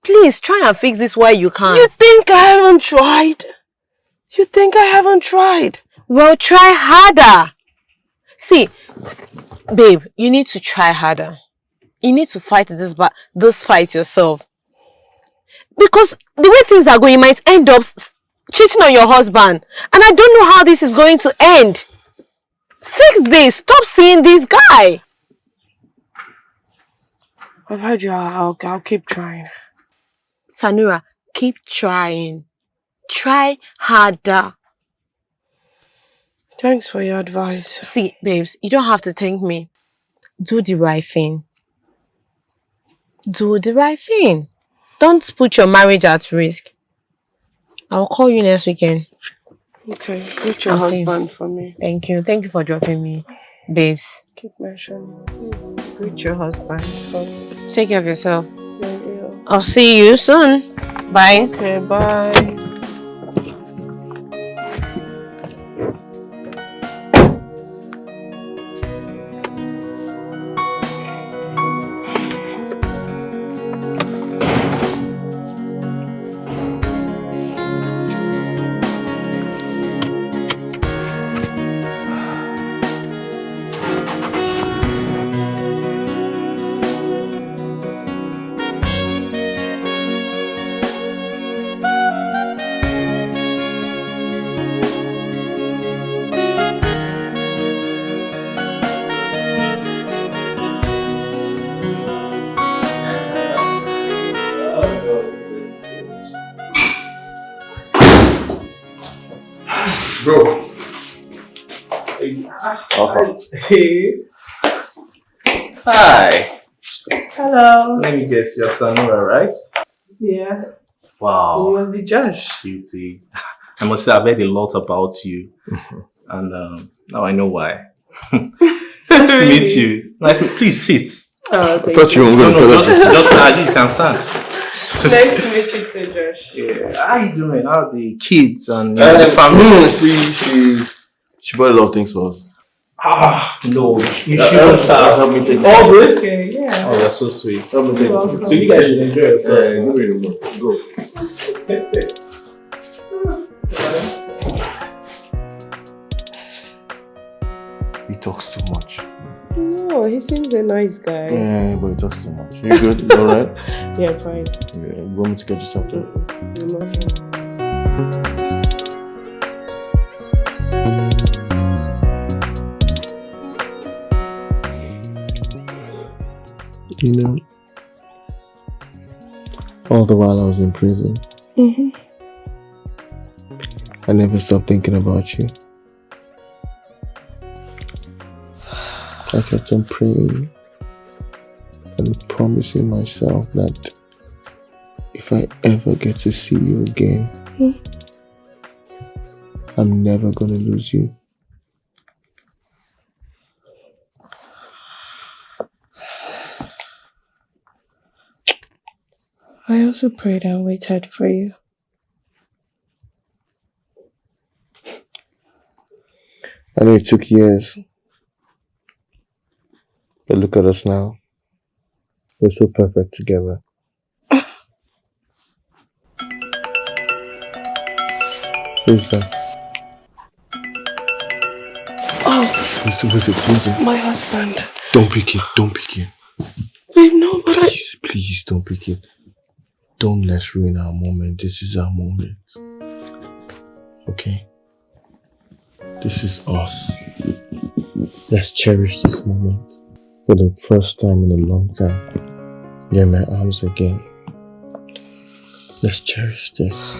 Please, try and fix this while you can. You think I haven't tried? You think I haven't tried? Well, try harder. See, babe, you need to try harder. You need to fight this fight yourself. Because the way things are going, you might end up cheating on your husband. And I don't know how this is going to end. Fix this. Stop seeing this guy. I've heard you. I'll keep trying. Sanura, keep trying. Try harder. Thanks for your advice. See, babes, you don't have to thank me. Do the right thing. Do the right thing. Don't put your marriage at risk. I'll call you next weekend. Okay, greet your husband for me. Thank you. Thank you for dropping me, babes. Keep mentioning. Please greet your husband for me. Take care of yourself. Yeah, yeah. I'll see you soon. Bye. Okay, bye. Bro. Hey. Hi. Hello. Let me guess, you're Sanura, right? Yeah. Wow. You must be Josh. Beauty. I must say I've heard a lot about you. And now I know why. It's nice to meet you. Please sit. I thought you were going to tell us. Just you can stand. Nice to meet you too, Josh. Yeah. How you doing? How are the kids and the family? She bought a lot of things for us. No. You shouldn't help me take all this? Okay, yeah. Oh, that's so sweet. Help me take So you guys should enjoy yourself. Go. He talks too much. No, he seems a nice guy. Yeah, but he talks too much. You good? You alright? Yeah, I'm fine. Yeah, you want me to get you something? I'm okay. You know, all the while I was in prison, I never stopped thinking about you. I kept on praying and promising myself that if I ever get to see you again, I'm never gonna lose you. I also prayed and waited for you. I know it took years, but look at us now. We're so perfect together. Who's that? Who's it? My husband. Don't pick it. Babe, no, but Please don't pick it. Don't let's ruin our moment. This is our moment. Okay? This is us. Let's cherish this moment for the first time in a long time. You're in my arms again. Let's cherish this.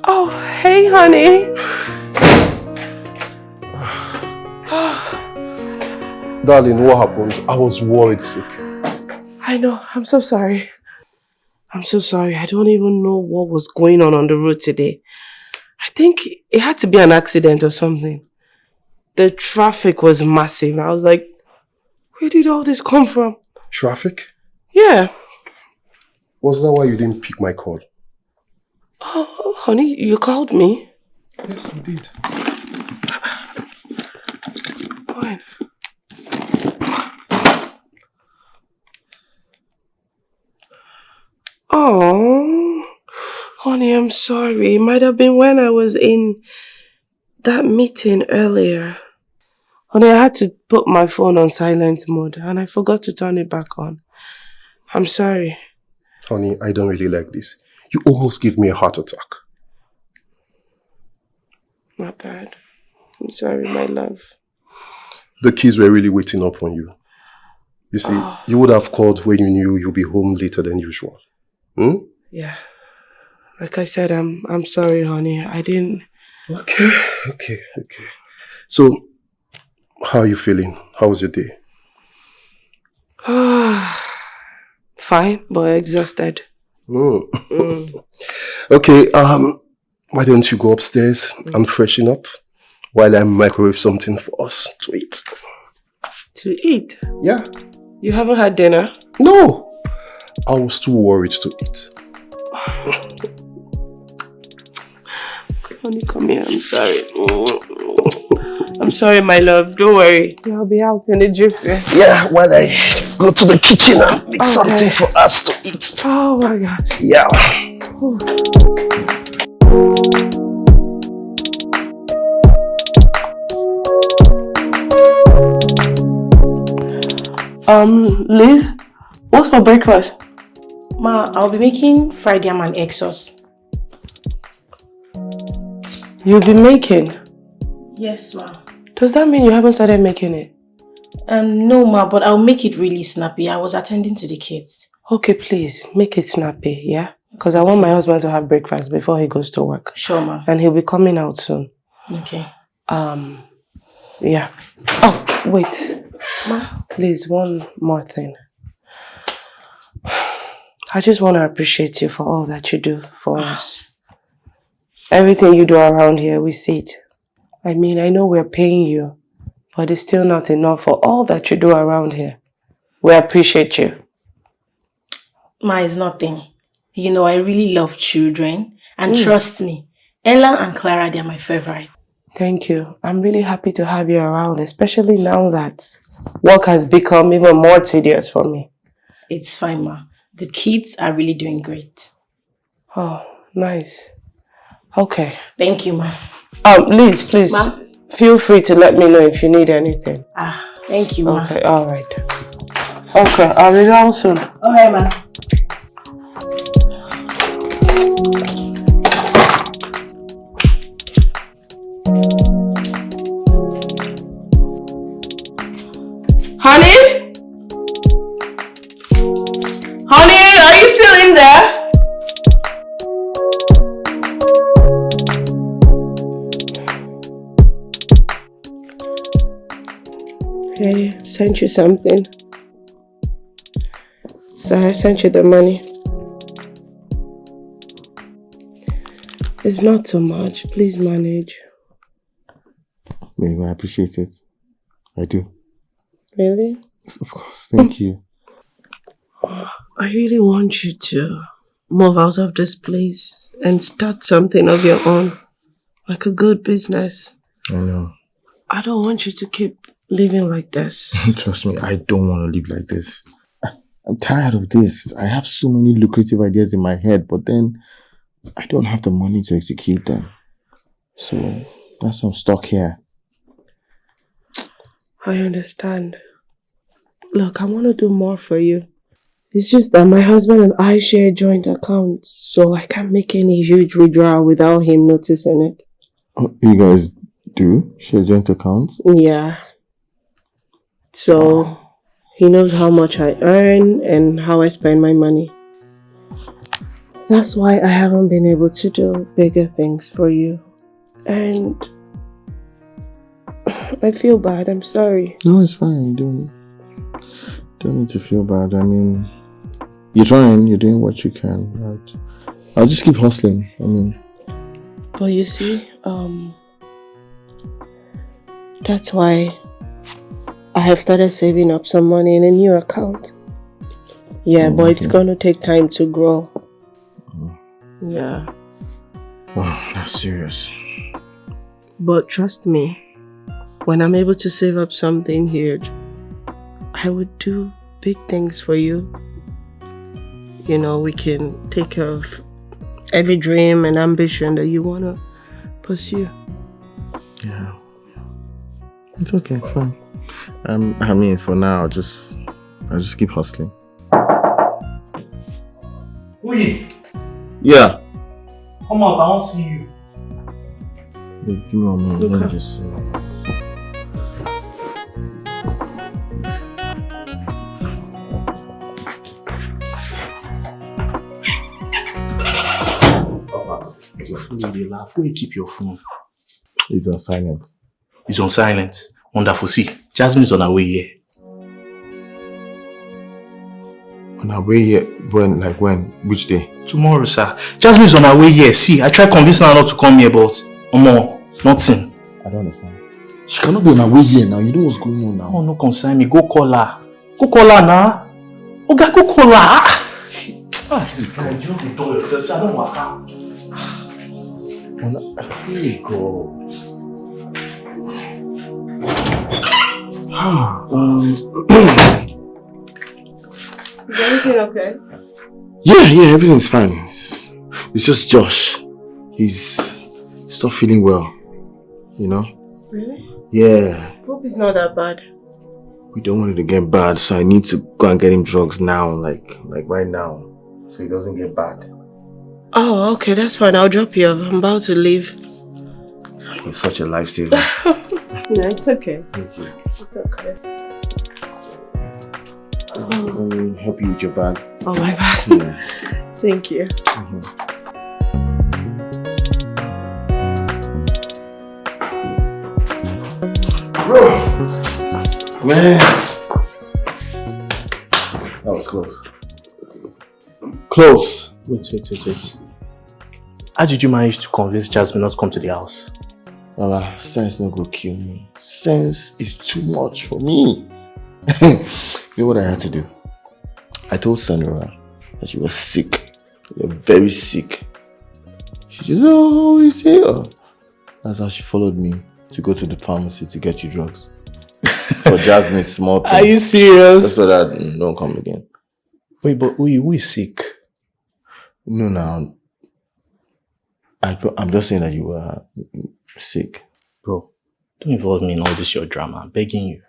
Oh, hey, honey. Darling, what happened? I was worried sick. I know. I'm so sorry. I'm so sorry. I don't even know what was going on the road today. I think it had to be an accident or something. The traffic was massive. I was like, where did all this come from? Traffic? Yeah. Was that why you didn't pick my call? Oh, honey, you called me? Yes, I did. Fine. Oh, honey, I'm sorry. It might have been when I was in that meeting earlier. Honey, I had to put my phone on silent mode and I forgot to turn it back on. I'm sorry. Honey, I don't really like this. You almost gave me a heart attack. Not bad. I'm sorry, my love. The kids were really waiting up on you. You see, you would have called when you knew you'll be home later than usual. Yeah. Like I said, I'm sorry, honey. I didn't... Okay. So, how are you feeling? How was your day? Fine, but exhausted. Okay, why don't you go upstairs and freshen up while I microwave something for us to eat? To eat? Yeah. You haven't had dinner? No! I was too worried to eat. Honey, come here. I'm sorry. I'm sorry, my love. Don't worry. I'll be out in a jiffy. Yeah, while I go to the kitchen and make something for us to eat. Oh my God. Yeah. Liz, what's for breakfast? Ma, I'll be making fried yam and egg sauce. You'll be making? Yes, ma. Does that mean you haven't started making it? No, ma, but I'll make it really snappy. I was attending to the kids. Okay, please, make it snappy, yeah? Because I want my husband to have breakfast before he goes to work. Sure, ma. And he'll be coming out soon. Okay. Yeah. Oh, wait. Ma? Please, one more thing. I just want to appreciate you for all that you do for us. Everything you do around here, we see it. I mean, I know we're paying you, but it's still not enough for all that you do around here. We appreciate you. Ma, it's nothing. You know, I really love children. And trust me, Ella and Clara, they're my favorite. Thank you. I'm really happy to have you around, especially now that work has become even more tedious for me. It's fine, ma. The kids are really doing great. Oh, nice. Okay. Thank you, ma. Liz, please, Ma? feel free to let me know if you need anything. Thank you, ma. Okay, alright. Okay, I'll be down soon. Alright, ma. Honey? Honey, are you still in there? Hey, sent you something. So I sent you the money. It's not too much. Please manage. Babe, I appreciate it. I do. Really? Of course, thank you. I really want you to move out of this place and start something of your own. Like a good business. I know. I don't want you to keep living like this. Trust me, I don't want to live like this. I'm tired of this. I have so many lucrative ideas in my head, but then I don't have the money to execute them. So that's why I'm stuck here. I understand. Look, I want to do more for you. It's just that my husband and I share joint accounts, so I can't make any huge withdrawal without him noticing it. Oh, you guys do share joint accounts? Yeah. So he knows how much I earn and how I spend my money. That's why I haven't been able to do bigger things for you. And I feel bad. I'm sorry. No, it's fine. Don't need to feel bad. I mean, you're trying. You're doing what you can. Right? I'll just keep hustling. I mean. But you see, that's why I have started saving up some money in a new account. Yeah, but it's going to take time to grow. Yeah. Oh, that's serious. But trust me, when I'm able to save up something huge, I would do big things for you. You know, we can take care of every dream and ambition that you want to pursue. Yeah. It's okay, it's fine. I mean, for now, I'll just keep hustling. Uyi! Yeah. Come up, I want to see you. Give me a minute, let me just see. You laugh. Will you keep your phone? It's on silent. It's on silent. Wonderful. See, Jasmine's on her way here. On her way here? When? Like when? Which day? Tomorrow, sir. Jasmine's on her way here. See, I tried convincing her not to come here, but nothing. I don't understand. She cannot be on her way here now. You know what's going on now. Oh, no concern me. Go call her. Go call her now. Okay, go call her. This guy, you don't tell yourself. Sir, I don't work out. Here we go. Is everything okay? Yeah, everything's fine. It's just Josh. He's not feeling well. You know? Really? Yeah. Hope it's not that bad. We don't want it to get bad, so I need to go and get him drugs now, like right now, so he doesn't get bad. Oh, okay, that's fine. I'll drop you off. I'm about to leave. You're such a lifesaver. No, it's okay. Thank you. It's okay. Let me help you with your bag. Oh, my bag. Yeah. Thank you. Bro! Man! That was close. Close! Wait. How did you manage to convince Jasmine not to come to the house? Baba, sense no go kill me. Sense is too much for me. You know what I had to do? I told Sanura that she was sick. You're very sick. She just, oh, he's here. That's how she followed me to go to the pharmacy to get you drugs. For Jasmine's small thing. Are you serious? That's why that don't come again. Wait, but who is sick? No, now. I'm just saying that you were sick. Bro, don't involve me in all this your drama. I'm begging you.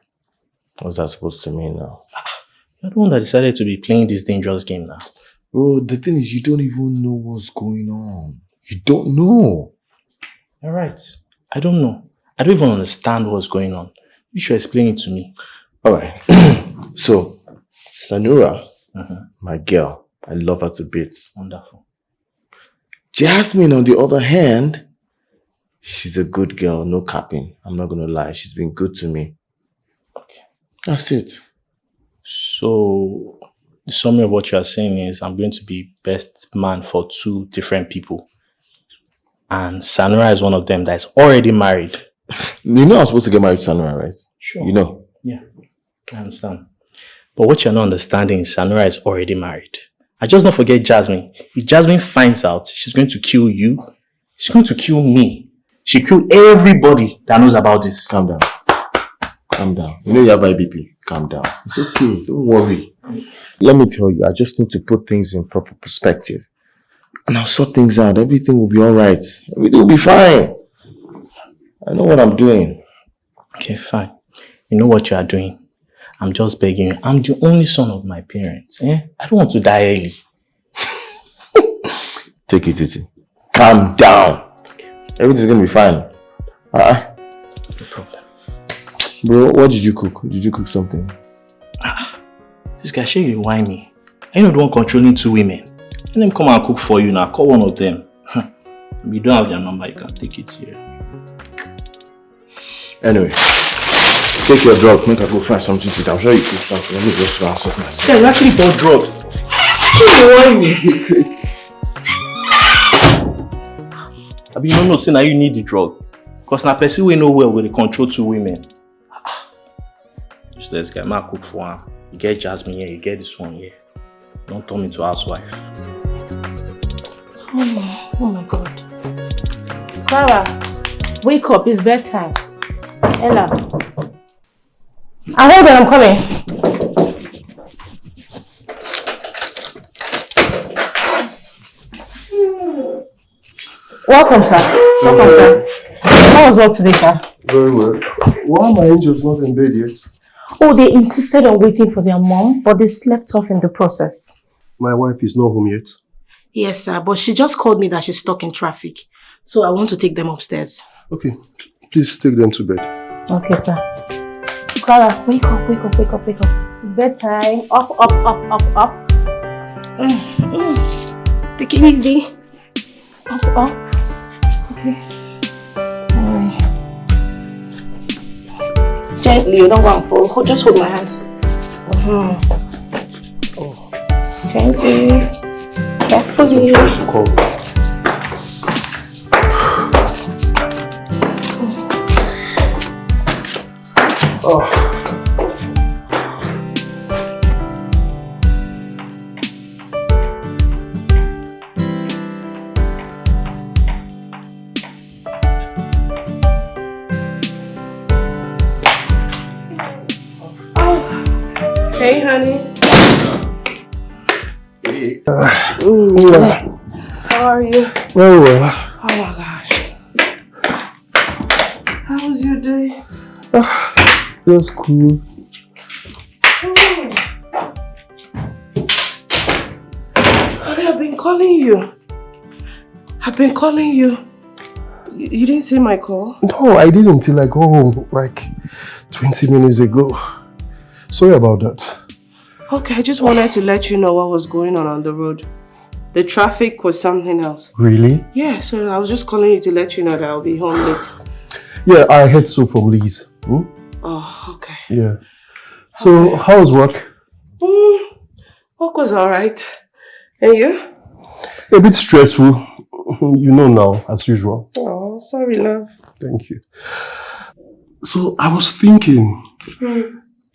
What's that supposed to mean now? You're the one that decided to be playing this dangerous game now. Bro, the thing is, you don't even know what's going on. You don't know. You're right. I don't know. I don't even understand what's going on. You should explain it to me. Alright. So, Sanura, my girl, I love her to bits. Wonderful. Jasmine, on the other hand, she's a good girl, no capping. I'm not gonna lie. She's been good to me. Okay. That's it. So, the summary of what you are saying is I'm going to be best man for two different people. And Sanura is one of them that is already married. You know I'm supposed to get married to Sanura, right? Sure. You know? Yeah, I understand. But what you're not understanding is Sanura is already married. I just don't forget Jasmine. If Jasmine finds out, she's going to kill you. She's going to kill me. She killed everybody that knows about this. Calm down. Calm down. You know you have IBP. Calm down. It's okay. Don't worry. Let me tell you, I just need to put things in proper perspective. And I'll sort things out. Everything will be alright. Everything will be fine. I know what I'm doing. Okay, fine. You know what you are doing. I'm just begging you. I'm the only son of my parents. I don't want to die early. Take it easy. Calm down. Everything's gonna be fine. No problem. Bro, what did you cook? Did you cook something? This guy, sure you whine me. I know the one controlling 2 women. Let them come and cook for you now. Call one of them. If you don't have their number, you can take it here. Anyway, take your drug. Make her go find something to eat. I'm sure you cook something. Let me just go and sort myself. Yeah, you actually bought drugs. You whine me, Chris. I mean, you don't know, say now you need the drug. Because now person we know well with the control 2 women. Just this guy, man cook for him. You get Jasmine here, you get this one here. Don't turn me to housewife. Oh my God. Clara, wake up, it's bedtime. Ella. Hold on, I'm coming. Welcome, sir. Welcome, sir. How was work today, sir? Very well. Why are my angels not in bed yet? Oh, they insisted on waiting for their mom, but they slept off in the process. My wife is not home yet. Yes, sir, but she just called me that she's stuck in traffic. So I want to take them upstairs. Okay, please take them to bed. Okay, sir. Clara, wake up, wake up, wake up, wake up. It's bedtime. Up, up, up, up, up. Take it easy. Up, up. Okay. Gently, you don't go and fall. Just hold my hands. Gently. Carefully. Hey, honey. How are you? Very well. Oh my gosh. How was your day? That's cool. Honey, I've been calling you. You didn't see my call? No, I didn't until I go home like 20 minutes ago. Sorry about that. Okay, I just wanted to let you know what was going on the road. The traffic was something else. Really? Yeah, so I was just calling you to let you know that I'll be home late. Yeah, I heard so from Liz. Oh, okay. Yeah. So, how's work? Work was alright. And you? A bit stressful. You know now, as usual. Oh, sorry, love. Thank you. So, I was thinking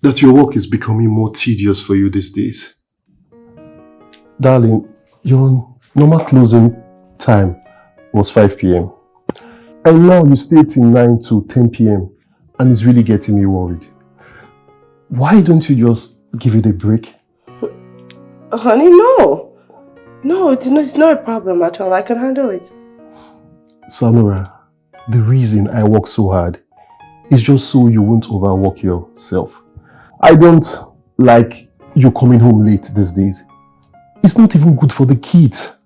that your work is becoming more tedious for you these days. Darling, your normal closing time was 5 p.m. And now you stay till 9 to 10 p.m. and it's really getting me worried. Why don't you just give it a break? Honey, no. No, it's not a problem at all. I can handle it. Samira, the reason I work so hard is just so you won't overwork yourself. I don't like you coming home late these days. It's not even good for the kids.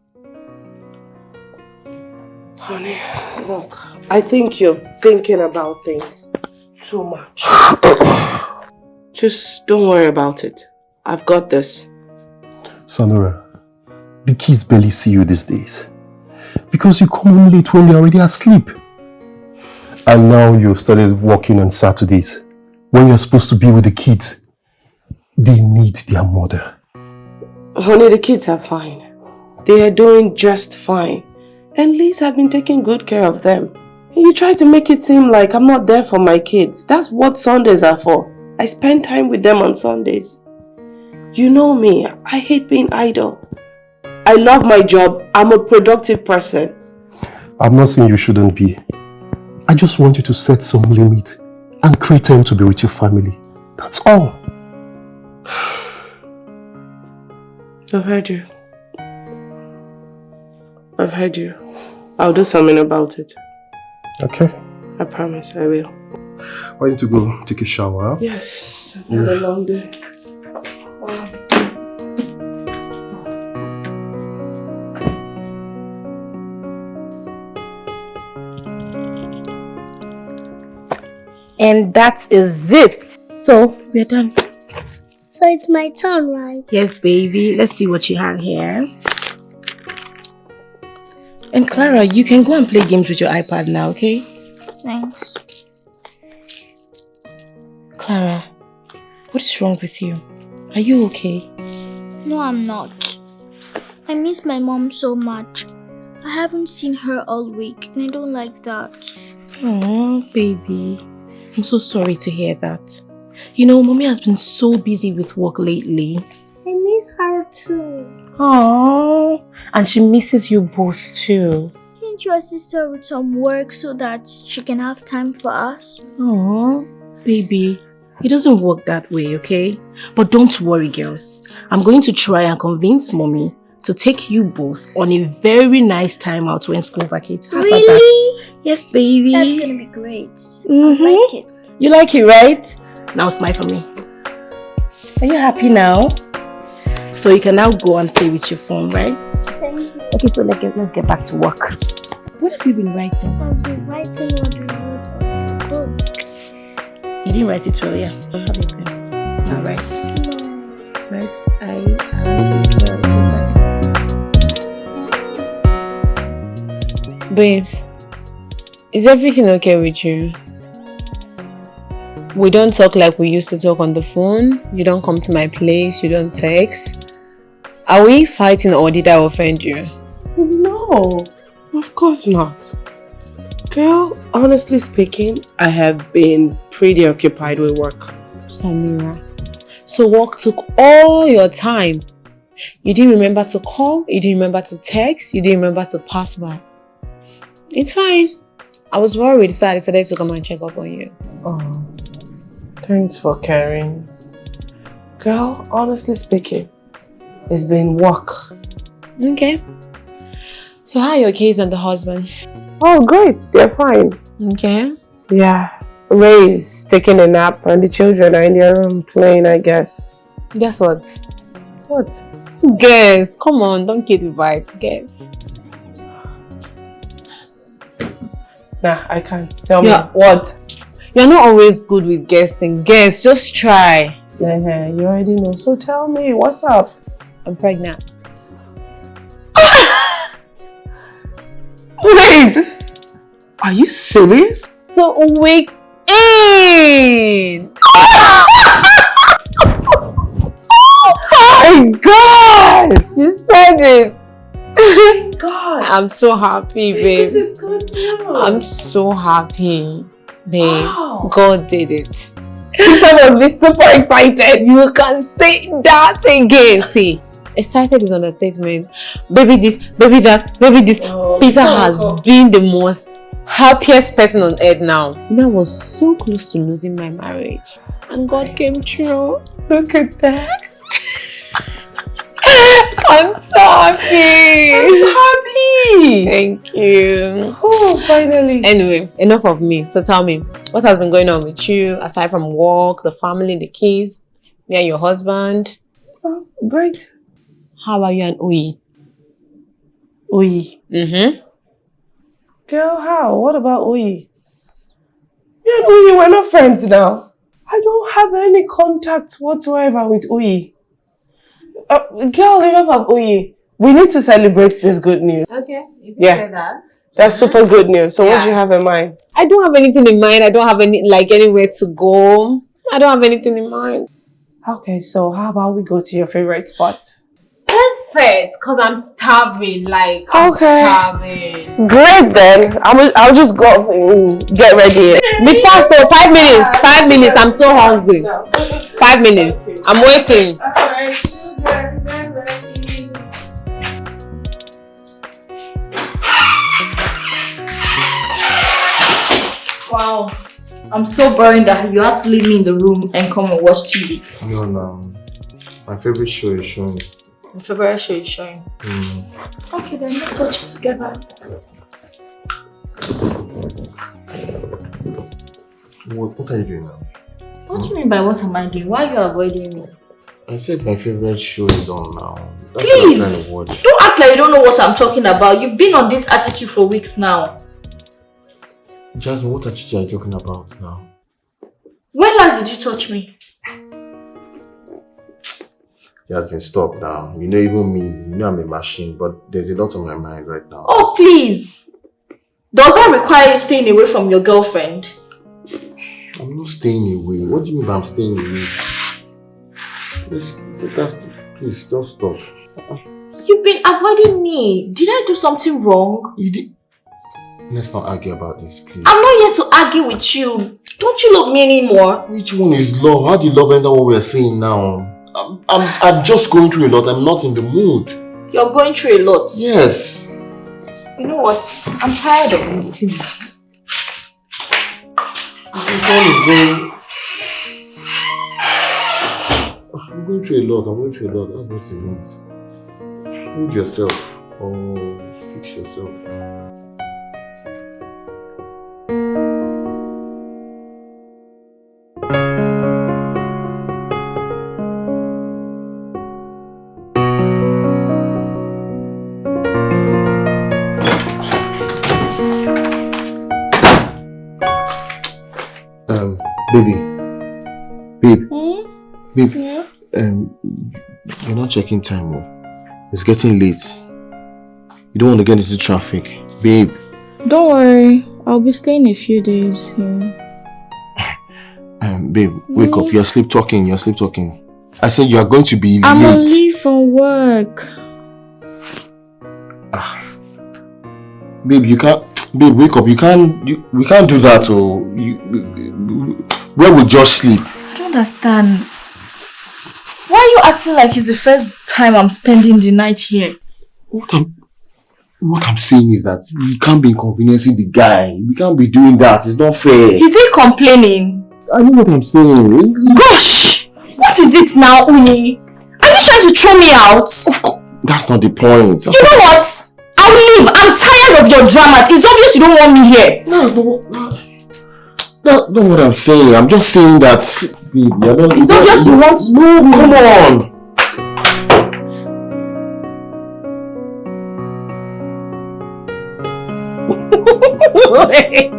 Honey, look, I think you're thinking about things too much. Just don't worry about it. I've got this. Sanura, the kids barely see you these days. Because you come home late when they're already asleep. And now you've started working on Saturdays. When you're supposed to be with the kids. They need their mother. Honey, the kids are fine. They are doing just fine. And Liz have been taking good care of them. And you try to make it seem like I'm not there for my kids. That's what Sundays are for. I spend time with them on Sundays. You know me, I hate being idle. I love my job. I'm a productive person. I'm not saying you shouldn't be. I just want you to set some limit and create time to be with your family. That's all. I've heard you. I've heard you. I'll do something about it. Okay. I promise I will. I need to go take a shower. Yes. It's a long day. And that is it. So, we're done. So it's my turn, right? Yes, baby. Let's see what you have here. And Clara, you can go and play games with your iPad now, okay? Thanks. Clara, what is wrong with you? Are you okay? No, I'm not. I miss my mom so much. I haven't seen her all week and I don't like that. Oh, baby. I'm so sorry to hear that. You know, Mommy has been so busy with work lately. I miss her too. Oh, and she misses you both too. Can't you assist her with some work so that she can have time for us? Oh, baby. It doesn't work that way, okay? But don't worry, girls. I'm going to try and convince Mommy to take you both on a very nice time out when school vacates. How about that? Really? Yes, baby. That's gonna be great. Mm-hmm. I like it. You like it, right? Now smile for me. Are you happy now? So you can now go and play with your phone, right? Thank you. Okay, so let's get back to work. What have you been writing? I've been writing what I wrote on the book. You didn't write it well, yeah? Have a pen. Now write. No. Right? Babes, is everything okay with you? We don't talk like we used to talk on the phone. You don't come to my place. You don't text. Are we fighting or did I offend you? No, of course not. Girl, honestly speaking, I have been pretty occupied with work. Samira, so work took all your time. You didn't remember to call. You didn't remember to text. You didn't remember to pass by. It's fine. I was worried, so I decided to come and check up on you. Oh, thanks for caring. Girl, honestly speaking, it's been work. Okay. So how are your kids and the husband? Oh, great. They're fine. Okay. Yeah. Ray is taking a nap and the children are in their room playing, I guess. Guess what? What? Guess. Come on, don't get the vibe. Guess. Nah, I can't. Tell me. Yeah. What? You're not always good with guessing. Guess. Just try. You already know. So tell me, what's up? I'm pregnant. Wait! Are you serious? So weeks in! Oh my god! You said it! Thank God! I'm so happy, babe. This is good news. I'm so happy, babe. Wow. God did it. Peter must be super excited. You can say that again. See, excited is understatement. Baby this, baby that, baby this. Peter has been the most happiest person on earth now. You know, I was so close to losing my marriage, and God came through. Look at that. I'm so happy. I'm happy. Thank you. Oh, finally. Anyway, enough of me. So tell me, what has been going on with you aside from work, the family, the kids, me and your husband? Oh, great. How are you and Uyi? Uyi. Mm-hmm. Girl, how? What about Uyi? Me and Uyi, we're not friends now. I don't have any contact whatsoever with Uyi. Girl, enough of Uyi. We need to celebrate this good news. Okay, if you say that. That's super good news. So what do you have in mind? I don't have anything in mind. I don't have anywhere to go. I don't have anything in mind. Okay, so how about we go to your favorite spot? Perfect, because I'm starving. I'm starving. Great then. I'll just go and get ready. Be fast though. 5 minutes. 5 minutes. I'm so hungry. 5 minutes. I'm waiting. Wow. I'm so boring that you have to leave me in the room and come and watch TV. No. My favorite show is showing. Your favorite show is showing. Okay, then let's watch it together. What are you doing now? What do you mean by what am I doing? Why are you avoiding me? I said my favorite show is on now. That's Please! what I'm trying to watch. Don't act like you don't know what I'm talking about. You've been on this attitude for weeks now. Jasmine, what attitude are you talking about now? When last did you touch me? Jasmine, stop now. You know, even me, you know I'm a machine, but there's a lot on my mind right now. Oh, please. Does that require you staying away from your girlfriend? I'm not staying away. What do you mean by I'm staying away? Please, don't stop. You've been avoiding me. Did I do something wrong? You did. Let's not argue about this, please. I'm not here to argue with you. Don't you love me anymore? Which one is love? How do you love enter what we are saying now? I'm just going through a lot. I'm not in the mood. You're going through a lot. Yes. You know what? I'm tired of you, please. I'm going through a lot. That's what it means. Hold yourself or fix yourself. Babe, yeah? You're not checking time. It's getting late. You don't want to get into traffic. Babe. Don't worry. I'll be staying a few days here. Babe, wake up. You're sleep talking. I said you are going to be late. I'm on leave from work. Babe, you can't. Babe, wake up. We can't do that. Where would Josh sleep? I don't understand. Why are you acting like it's the first time I'm spending the night here? What I'm saying is that we can't be inconveniencing the guy. We can't be doing that. It's not fair. Is he complaining? I know what I'm saying. Gosh! What is it now, Uni? Are you trying to throw me out? Of course. That's not the point. You know what? I'll leave. I'm tired of your dramas. It's obvious you don't want me here. No, it's not what I'm saying. I'm just saying that. It's obvious you want to. No, come on. Wait.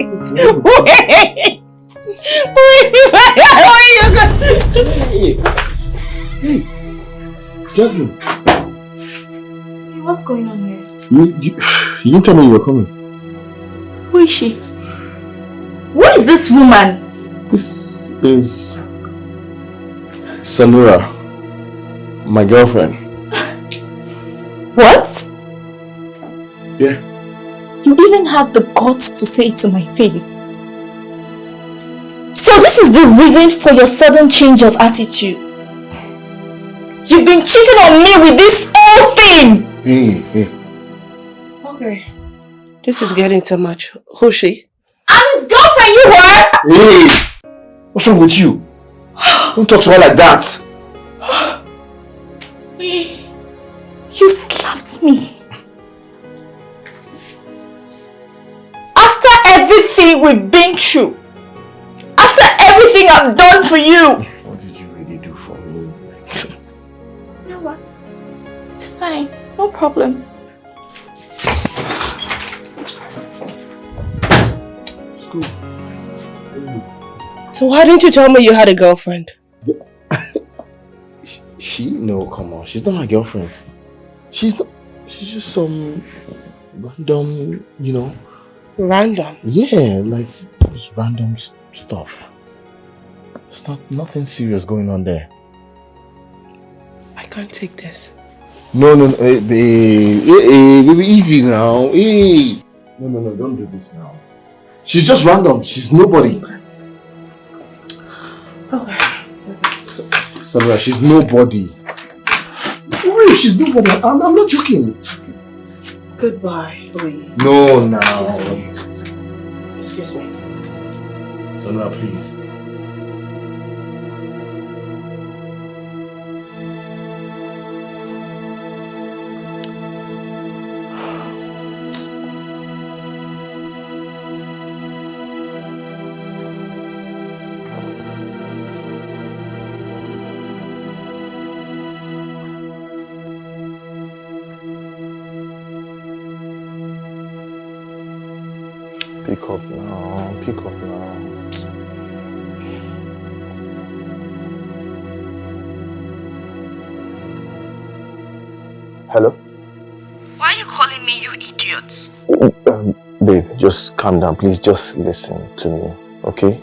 Where are you going? Hey, Jasmine. What's going on here? You didn't tell me you were coming. Who is she? Who is this woman? This is Sanura, my girlfriend. What? Yeah. You even have the guts to say it to my face. So this is the reason for your sudden change of attitude. You've been cheating on me with this whole thing! Hey. Okay. This is getting too much. Who's she? I'm his girlfriend, you were! Hey! What's wrong with you? Don't talk to her like that. You slapped me. After everything we've been through. After everything I've done for you. What did you really do for me? You know what? It's fine. No problem. School. So why didn't you tell me you had a girlfriend? She? No, come on. She's not my girlfriend. She's just some random, you know. Random? Yeah, like just random stuff. It's nothing serious going on there. I can't take this. No, baby, easy now. Hey. No, don't do this now. She's just random. She's nobody. Okay. Samira, she's nobody. For real, she's nobody. I'm not joking. Goodbye, Louis. No, now. Excuse me. Sonora, please. Pick up now, pick up now. Hello? Why are you calling me, you idiot? Babe, just calm down. Please just listen to me, okay?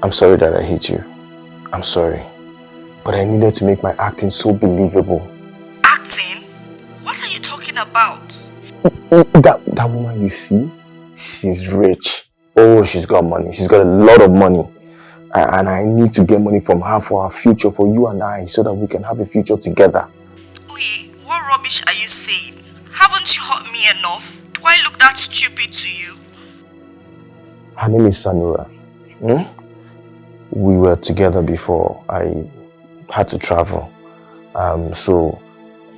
I'm sorry that I hate you. I'm sorry. But I needed to make my acting so believable. Acting? What are you talking about? That woman you see, she's rich. Oh, she's got money. She's got a lot of money. And I need to get money from her for our future, for you and I, so that we can have a future together. Wait, what rubbish are you saying? Haven't you hurt me enough? Do I look that stupid to you? Her name is Sanura. We were together before I had to travel. So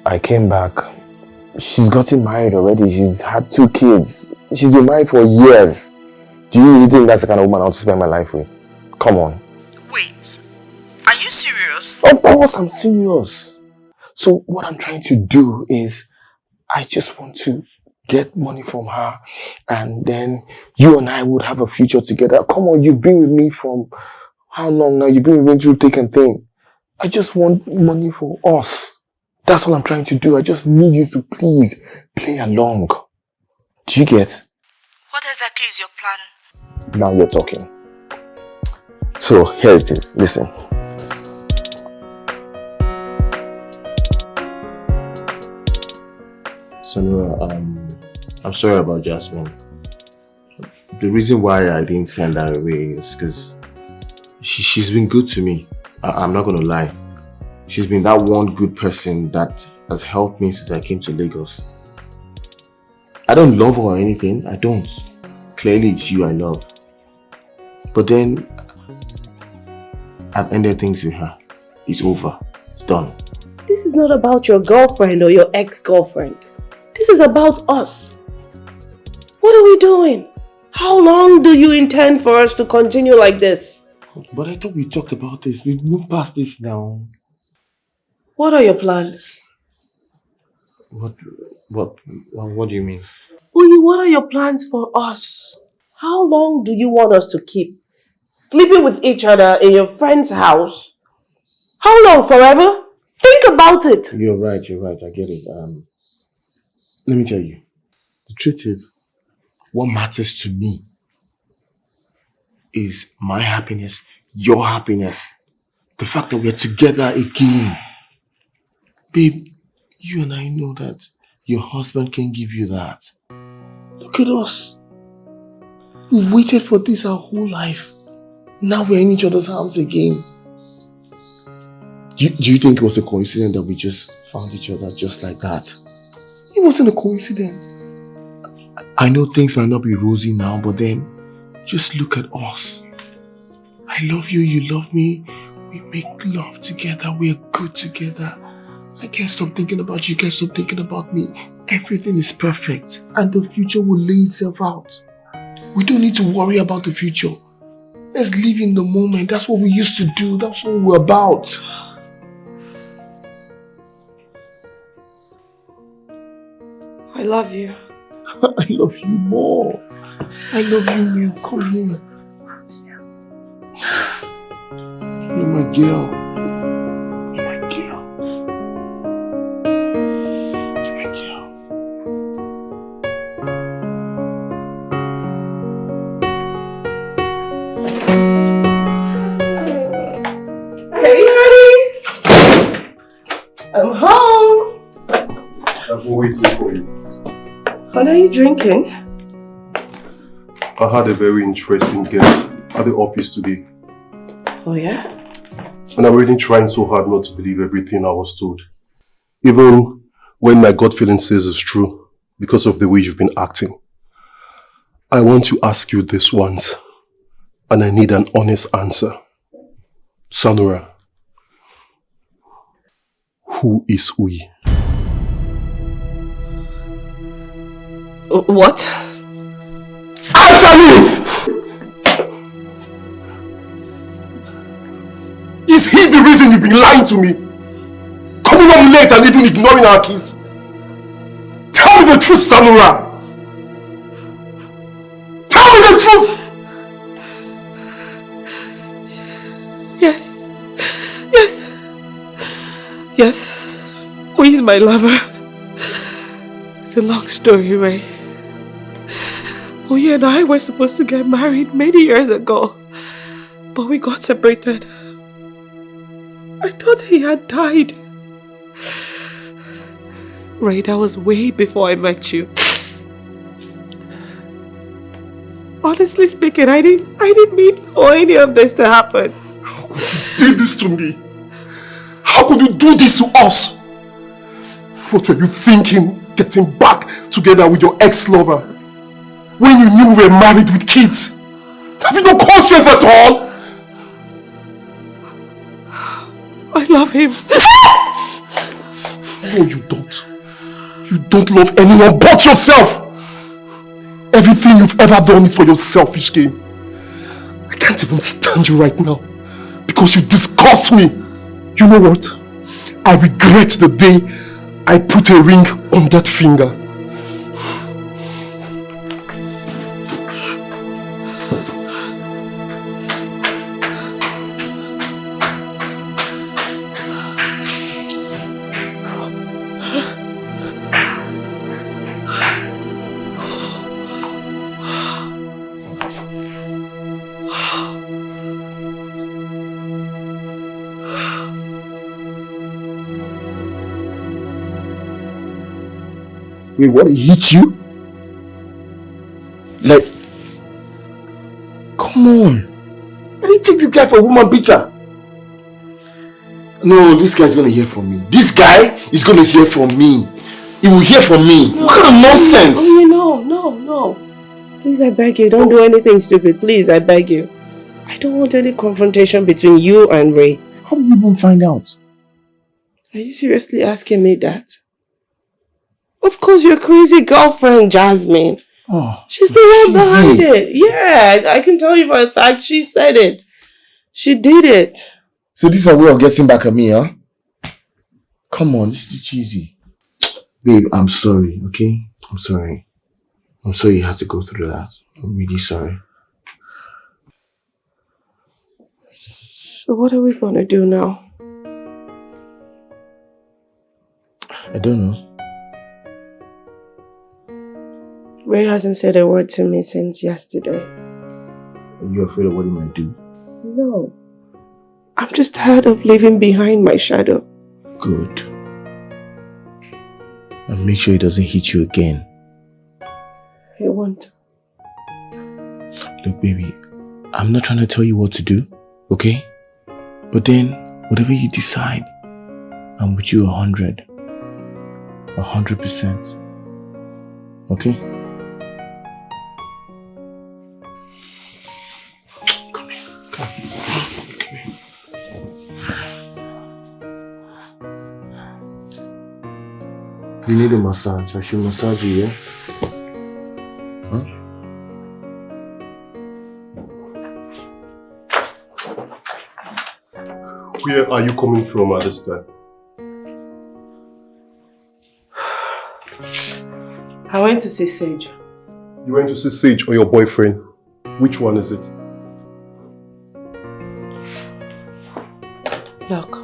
I came back. She's gotten married already. She's had 2 kids. She's been married for years. Do you really think that's the kind of woman I want to spend my life with? Come on. Wait, are you serious? Of course I'm serious. So what I'm trying to do is I just want to get money from her and then you and I would have a future together. Come on, you've been with me from how long now? You've been with me through thick and thin. I just want money for us. That's all I'm trying to do. I just need you to please play along. Do you get? What exactly is your plan? Now you're talking. So here it is. Listen. Sonora, I'm sorry about Jasmine. The reason why I didn't send her away is because she's been good to me. I'm not going to lie. She's been that one good person that has helped me since I came to Lagos. I don't love her or anything. I don't. Clearly it's you I love. But then, I've ended things with her. It's over. It's done. This is not about your girlfriend or your ex-girlfriend. This is about us. What are we doing? How long do you intend for us to continue like this? But I thought we talked about this. We've moved past this now. What are your plans? What do you mean? Oyi, what are your plans for us? How long do you want us to keep sleeping with each other in your friend's house? How long? Forever? Think about it. You're right. I get it. Let me tell you. The truth is, what matters to me is my happiness, your happiness. The fact that we're together again. Babe, you and I know that your husband can give you that. Look at us. We've waited for this our whole life. Now we're in each other's arms again. Do you think it was a coincidence that we just found each other just like that? It wasn't a coincidence. I know things might not be rosy now, but then just look at us. I love you, you love me. We make love together. We're good together. I can't stop thinking about you. Can't stop thinking about me. Everything is perfect. And the future will lay itself out. We don't need to worry about the future. Let's live in the moment. That's what we used to do. That's what we're about. I love you. I love you more. I love you more. Come here. You're my girl. You're my girl. You're my girl. Hey, honey. I'm home. I've been waiting for you. What are you drinking? I had a very interesting guest at the office today. Oh yeah? And I'm really trying so hard not to believe everything I was told. Even when my gut feeling says it's true, because of the way you've been acting. I want to ask you this once. And I need an honest answer. Sanura, who is Uyi? What? Answer me! Is he the reason you've been lying to me? Coming home late and even ignoring our kids? Tell me the truth, Sanura! Tell me the truth! Yes. Yes. Yes. Who is my lover? It's a long story, Ray. Oye and I were supposed to get married many years ago, but we got separated. I thought he had died. Ray, that was way before I met you. Honestly speaking, I didn't mean for any of this to happen. How could you do this to me? How could you do this to us? What were you thinking, getting back together with your ex-lover when you knew we were married with kids? Have you no conscience at all? I love him. No, you don't. You don't love anyone but yourself. Everything you've ever done is for your selfish gain. I can't even stand you right now because you disgust me. You know what? I regret the day I put a ring on that finger. Wait, what? He hit you? Like, come on. I didn't take this guy for a woman beater. No, this guy's gonna hear from me. This guy is gonna hear from me. He will hear from me. No, what kind of nonsense? No. Please, I beg you, don't do anything stupid. Please, I beg you. I don't want any confrontation between you and Ray. How did you even find out? Are you seriously asking me that? Of course, your crazy girlfriend, Jasmine. Oh, she's the one behind it. Yeah, I can tell you for a fact she said it. She did it. So this is a way of getting back at me, huh? Come on, this is cheesy. Babe, I'm sorry, okay? I'm sorry. I'm sorry you had to go through that. I'm really sorry. So what are we going to do now? I don't know. Ray hasn't said a word to me since yesterday. Are you afraid of what he might do? No. I'm just tired of living behind my shadow. Good. And make sure he doesn't hit you again. I won't. Look, baby, I'm not trying to tell you what to do, okay? But then, whatever you decide, I'm with you 100%. Okay? Come here. Come here. You need a massage. I should massage you, yeah? Huh? Where are you coming from at this time? I went to see Sage. You went to see Sage or your boyfriend? Which one is it? Look,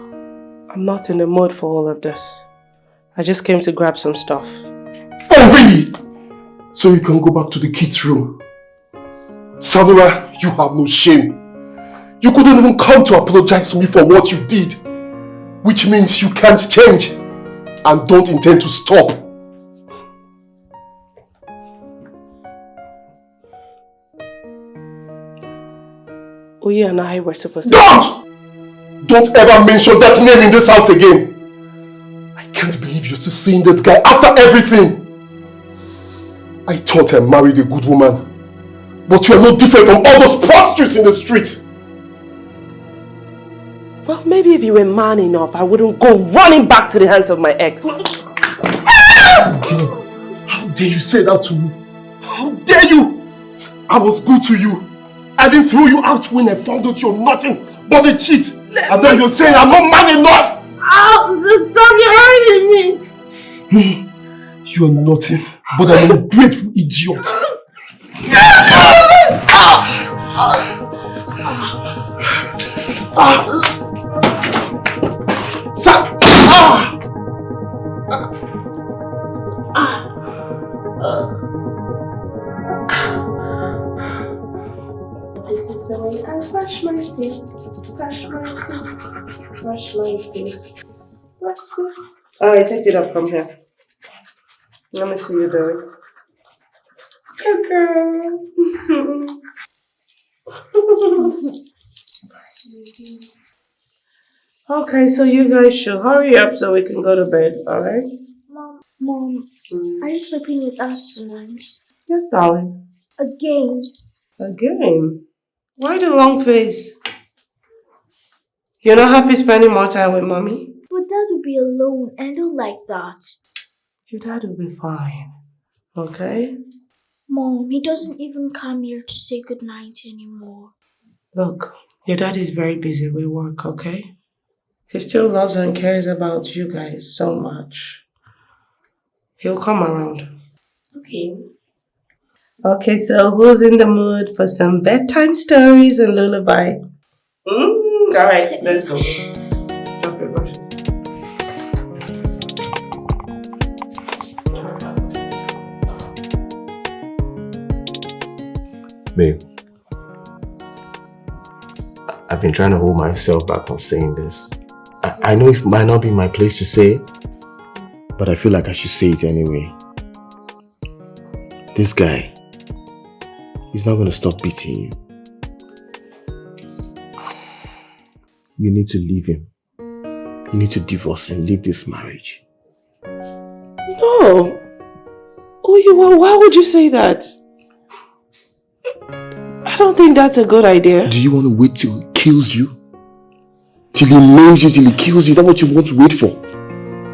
I'm not in the mood for all of this. I just came to grab some stuff. Oh, really? So you can go back to the kids' room? Sanura, you have no shame. You couldn't even come to apologize to me for what you did. Which means you can't change and don't intend to stop. Oye and I were supposed to... Don't ever mention that name in this house again. I can't believe you're still seeing that guy after everything. I thought I married a good woman. But you are no different from all those prostitutes in the street. Well, maybe if you were man enough, I wouldn't go running back to the hands of my ex. How dare you say that to me? How dare you? I was good to you. I didn't throw you out when I found out you're nothing but a cheat. And then you're saying I'm not man enough. Stop, you're hurting me. You are nothing but an ungrateful idiot. This is the way I brush my teeth. Brush my teeth. Brush my teeth. Brush my teeth. Alright, take it up from here. Let me see you do it. Good girl. Okay, so you guys should hurry up so we can go to bed, alright? Mom, are you sleeping with us tonight? Yes, darling. Again? Again? Why the long face? You're not happy spending more time with mommy? But Dad will be alone and I don't like that. Your dad will be fine, okay? Mom, he doesn't even come here to say goodnight anymore. Look, your dad is very busy with work, okay? He still loves and cares about you guys so much. He'll come around. Okay. Okay, so who's in the mood for some bedtime stories and lullaby? Alright, let's go. Drop your brush. Babe, I've been trying to hold myself back from saying this. I know it might not be my place to say, but I feel like I should say it anyway. This guy, he's not going to stop beating you. You need to leave him. You need to divorce and leave this marriage. No. Why would you say that? I don't think that's a good idea. Do you want to wait till he kills you? Till he maims you, till he kills you? Is that what you want to wait for?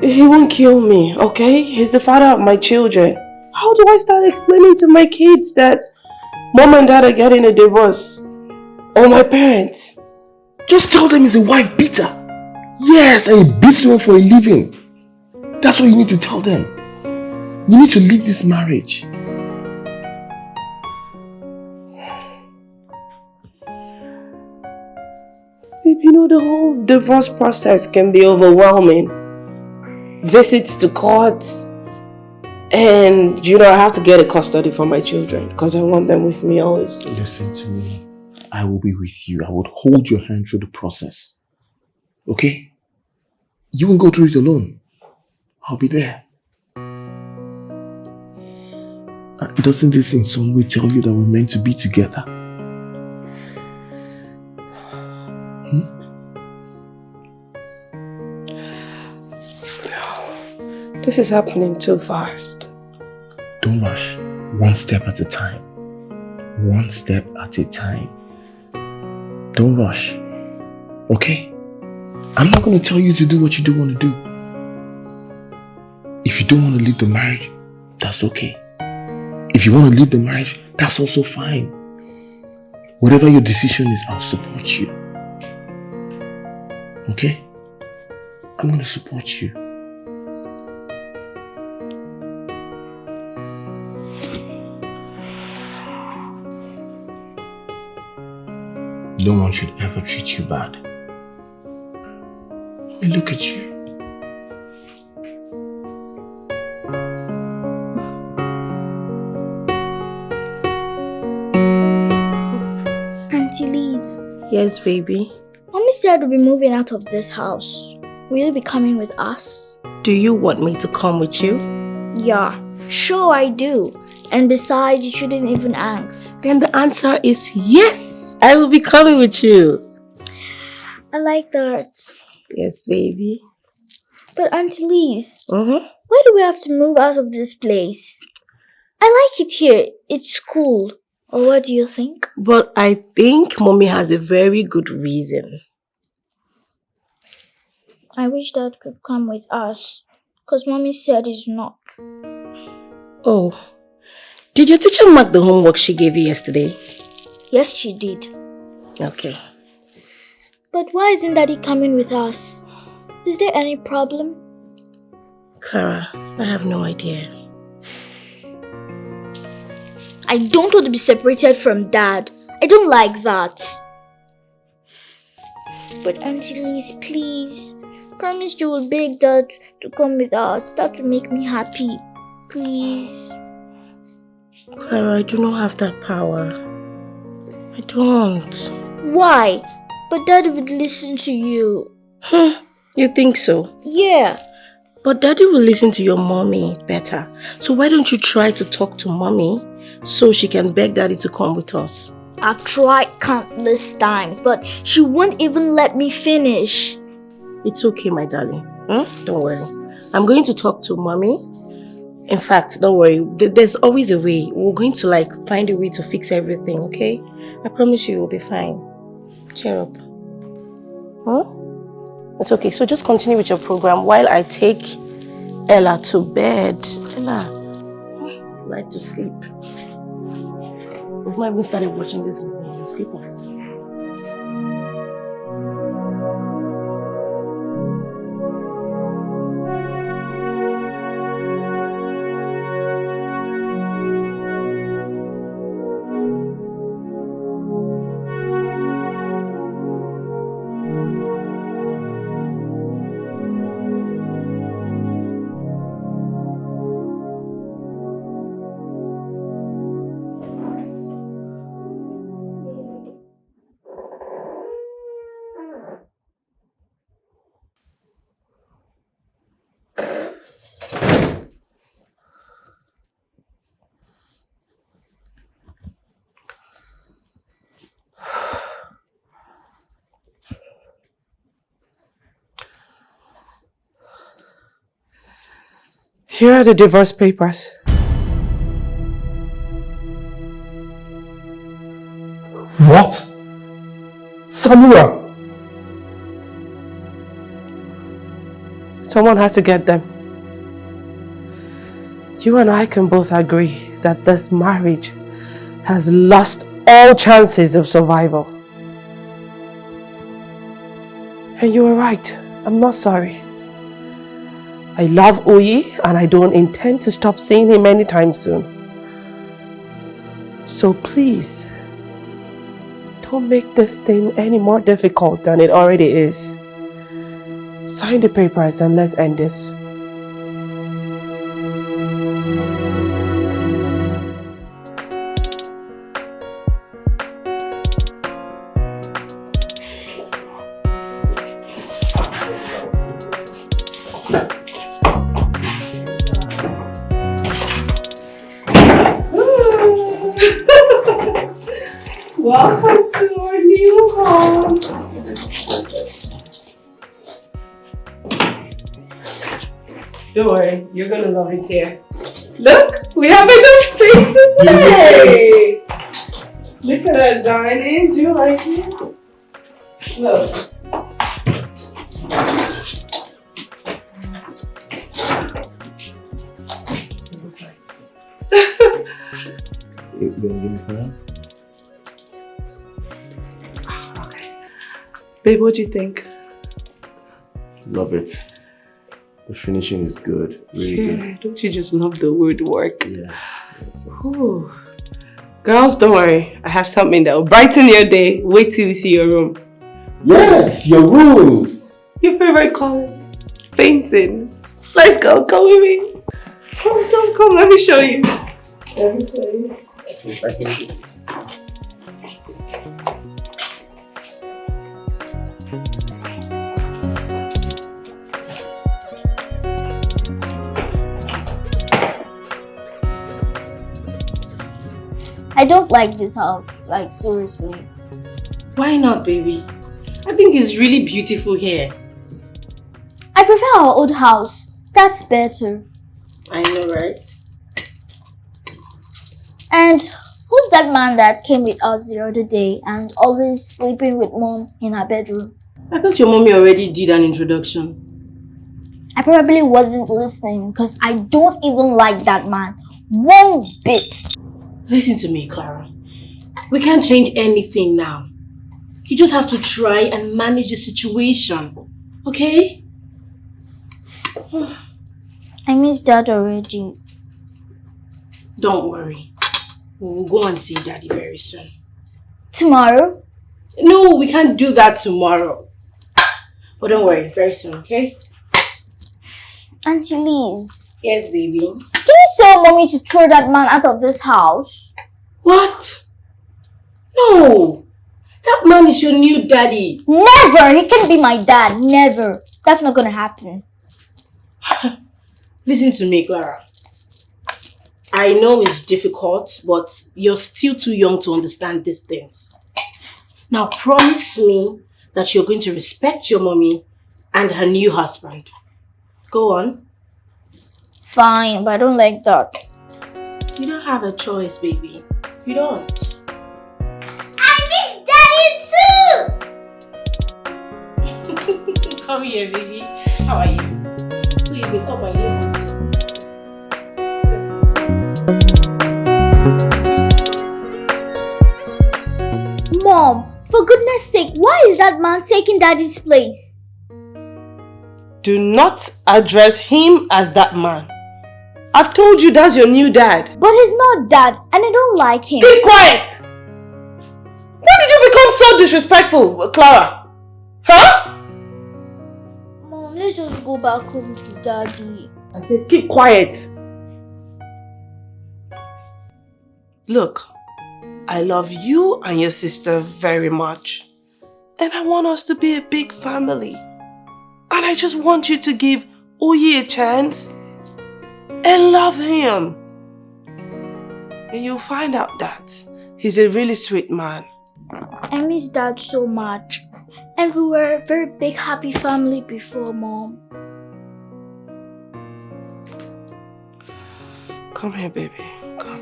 He won't kill me, okay? He's the father of my children. How do I start explaining to my kids that mom and dad are getting a divorce? Or my parents? Just tell them he's a wife beater. Yes, and he beats one for a living. That's what you need to tell them. You need to leave this marriage. Babe, you know the whole divorce process can be overwhelming. Visits to court. And, I have to get a custody for my children because I want them with me always. Listen to me. I will be with you. I would hold your hand through the process. Okay? You won't go through it alone. I'll be there. Doesn't this in some way tell you that we're meant to be together? This is happening too fast. Don't rush. One step at a time. One step at a time. Don't rush. Okay? I'm not going to tell you to do what you don't want to do. If you don't want to leave the marriage, that's okay. If you want to leave the marriage, that's also fine. Whatever your decision is, I'll support you. Okay? I'm going to support you. No one should ever treat you bad. I mean, look at you. Auntie Liz. Yes, baby. Mommy said we'll be moving out of this house. Will you be coming with us? Do you want me to come with you? Yeah, sure I do. And besides, you shouldn't even ask. Then the answer is yes. I will be coming with you. I like that. Yes, baby. But Auntie Liz, why do we have to move out of this place? I like it here. It's cool. Or what do you think? But I think mommy has a very good reason. I wish Dad could come with us. Because mommy said he's not. Oh. Did your teacher mark the homework she gave you yesterday? Yes, she did. Okay. But why isn't Daddy coming with us? Is there any problem? Clara, I have no idea. I don't want to be separated from Dad. I don't like that. But Auntie Liz, please. Promise you will beg Dad to come with us. That will make me happy. Please. Clara, I do not have that power. I don't. Why? But Daddy would listen to you. You think so? Yeah. But Daddy will listen to your mommy better. So why don't you try to talk to mommy so she can beg Daddy to come with us? I've tried countless times, but she won't even let me finish. It's okay, my darling. Don't worry. I'm going to talk to mommy. In fact, don't worry. There's always a way. We're going to find a way to fix everything, okay? I promise you will be fine. Cheer up. It's okay. So just continue with your program while I take Ella to bed. Ella, I'd like to sleep. We've not even started watching this movie. Sleep on. Here are the divorce papers. What? Samura! Someone had to get them. You and I can both agree that this marriage has lost all chances of survival. And you were right. I'm not sorry. I love Oyi and I don't intend to stop seeing him anytime soon. So please, don't make this thing any more difficult than it already is. Sign the papers and let's end this. Welcome to our new home. Don't worry, you're gonna love it here. Look, we have enough space to play. Look at that dining. Do you like it? Look. You gonna give me fun? Babe, what do you think? Love it. The finishing is good. Really good. Don't you just love the word work? Yes. Ooh. Girls, don't worry. I have something that will brighten your day. Wait till you see your room. Yes, your rooms. Your favorite colors. Paintings. Let's go. Come with me. Come. Let me show you. Everything. I don't like this house, like seriously. Why not, baby? I think it's really beautiful here. I prefer our old house. That's better. I know, right? And Who's that man that came with us the other day and always sleeping with mom in her bedroom? I thought your mommy already did an introduction. I probably wasn't listening because I don't even like that man. One bit. Listen to me, Clara. We can't change anything now. You just have to try and manage the situation. Okay? I miss Dad already. Don't worry. We'll go and see Daddy very soon. Tomorrow? No, we can't do that tomorrow. But don't worry, very soon, okay? Auntie Liz. Yes, baby. Can you tell mommy to throw that man out of this house? What? No! That man is your new daddy. Never! He can't be my dad. Never. That's not gonna happen. Listen to me, Clara. I know it's difficult, but you're still too young to understand these things. Now promise me that you're going to respect your mommy and her new husband. Go on. Fine, but I don't like that. You don't have a choice, baby. You don't. I miss Daddy too! Come here, baby. How are you? So you've been up by 11. Mom, for goodness sake, why is that man taking Daddy's place? Do not address him as that man. I've told you that's your new dad. But he's not dad, and I don't like him. Keep quiet! When did you become so disrespectful, Clara? Huh? Mom, let's just go back home to Daddy. I said keep quiet. Look, I love you and your sister very much. And I want us to be a big family. And I just want you to give Oye a chance and love him. And you'll find out that he's a really sweet man. I miss Dad so much. And we were a very big happy family before, Mom. Come here, baby. Come.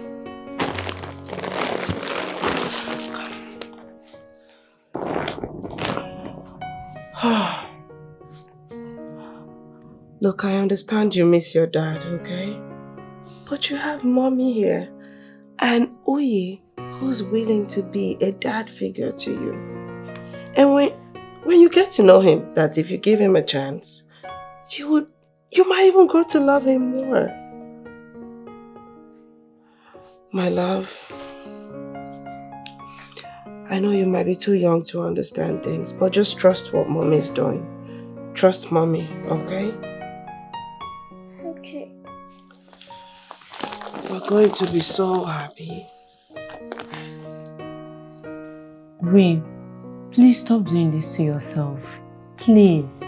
Look, I understand you miss your dad, okay? But you have mommy here and Oye, who's willing to be a dad figure to you. And when you get to know him, that if you give him a chance, you might even grow to love him more. My love, I know you might be too young to understand things, but just trust what mommy's doing. Trust mommy, okay? Okay. We're going to be so happy. Ray, please stop doing this to yourself. Please.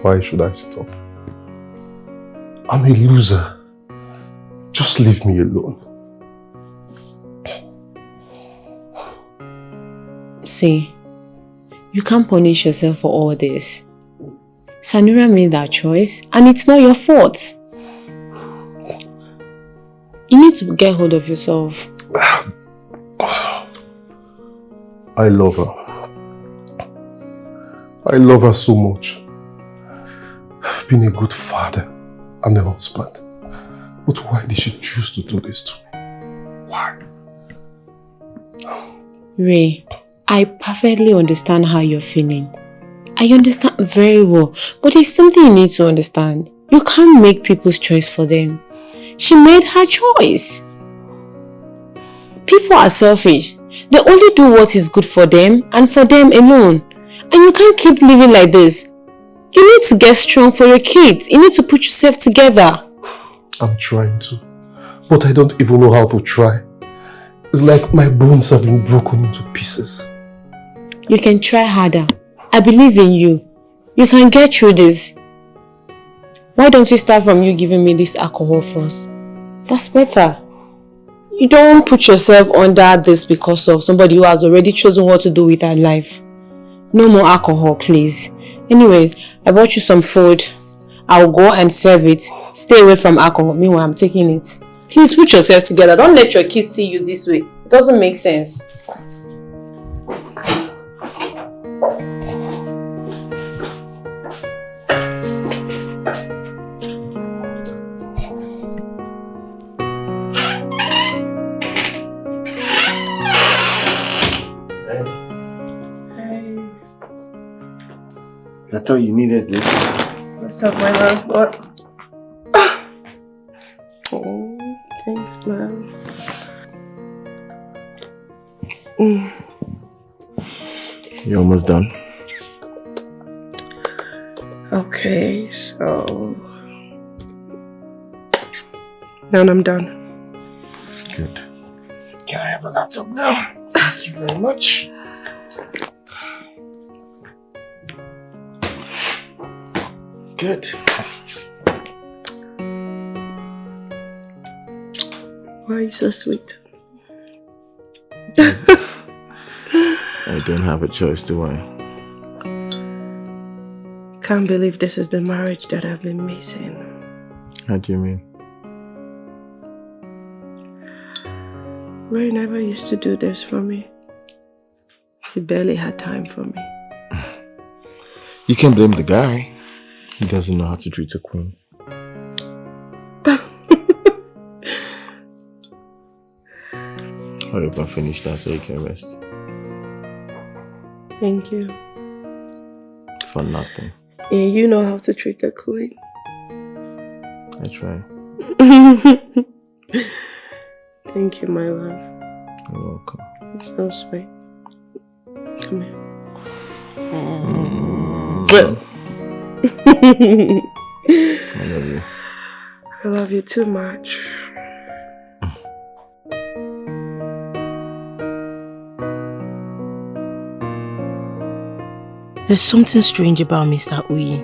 Why should I stop? I'm a loser. Just leave me alone. See, you can't punish yourself for all this. Sanura made that choice and it's not your fault. You need to get hold of yourself. I love her. I love her so much. I've been a good father and a husband. But why did she choose to do this to me? Why? Ray, I perfectly understand how you're feeling. I understand very well, but there's something you need to understand. You can't make people's choice for them. She made her choice. People are selfish. They only do what is good for them and for them alone. And you can't keep living like this. You need to get strong for your kids. You need to put yourself together. I'm trying to, but I don't even know how to try. It's like my bones have been broken into pieces. You can try harder. I believe in you. You can get through this. Why don't you start from you giving me this alcohol first? That's better. You don't put yourself under this because of somebody who has already chosen what to do with her life. No more alcohol, please. Anyways, I bought you some food. I'll go and serve it. Stay away from alcohol. Meanwhile, I'm taking it. Please put yourself together. Don't let your kids see you this way. It doesn't make sense. I thought you needed this. What's up, my love? What? Oh, thanks, love. You're almost done. Okay, so now I'm done. Good. Can I have a laptop now? Thank you very much. Good. Why are you so sweet? I don't have a choice, do I? Can't believe this is the marriage that I've been missing. How do you mean? Ray never used to do this for me. He barely had time for me. You can't blame the guy. He doesn't know how to treat a queen. Hurry up and finish that so you can rest. Thank you. For nothing. Yeah, you know how to treat a queen. I try. Thank you, my love. You're welcome. So sweet. Come here. I love you. I love you too much. There's something strange about Mr. Uyi.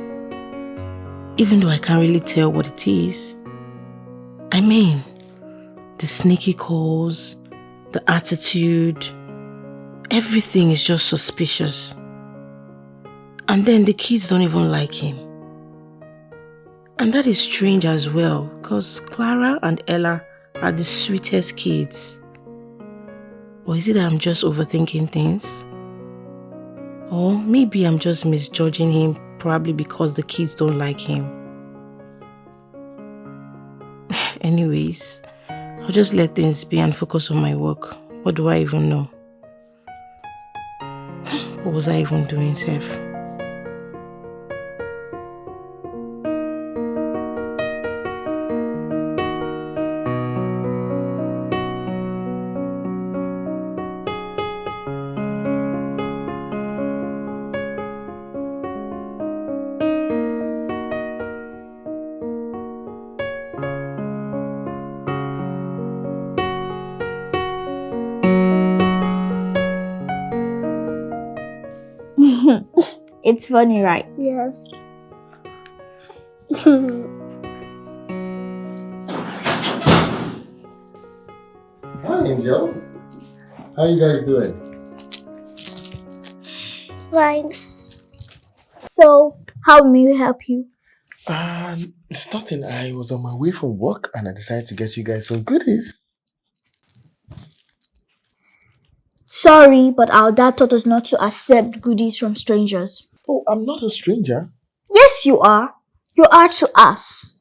Even though I can't really tell what it is. I mean, the sneaky calls, the attitude, everything is just suspicious. And then the kids don't even like him. And that is strange as well, because Clara and Ella are the sweetest kids. Or is it that I'm just overthinking things? Or maybe I'm just misjudging him, probably because the kids don't like him. Anyways, I'll just let things be and focus on my work. What do I even know? What was I even doing, Seth? It's funny, right? Yes. Hi, angels. How you guys doing? Fine. So, how may we help you? It's nothing. I was on my way from work and I decided to get you guys some goodies. Sorry, but our dad taught us not to accept goodies from strangers. Oh, I'm not a stranger. Yes, you are. You are to us.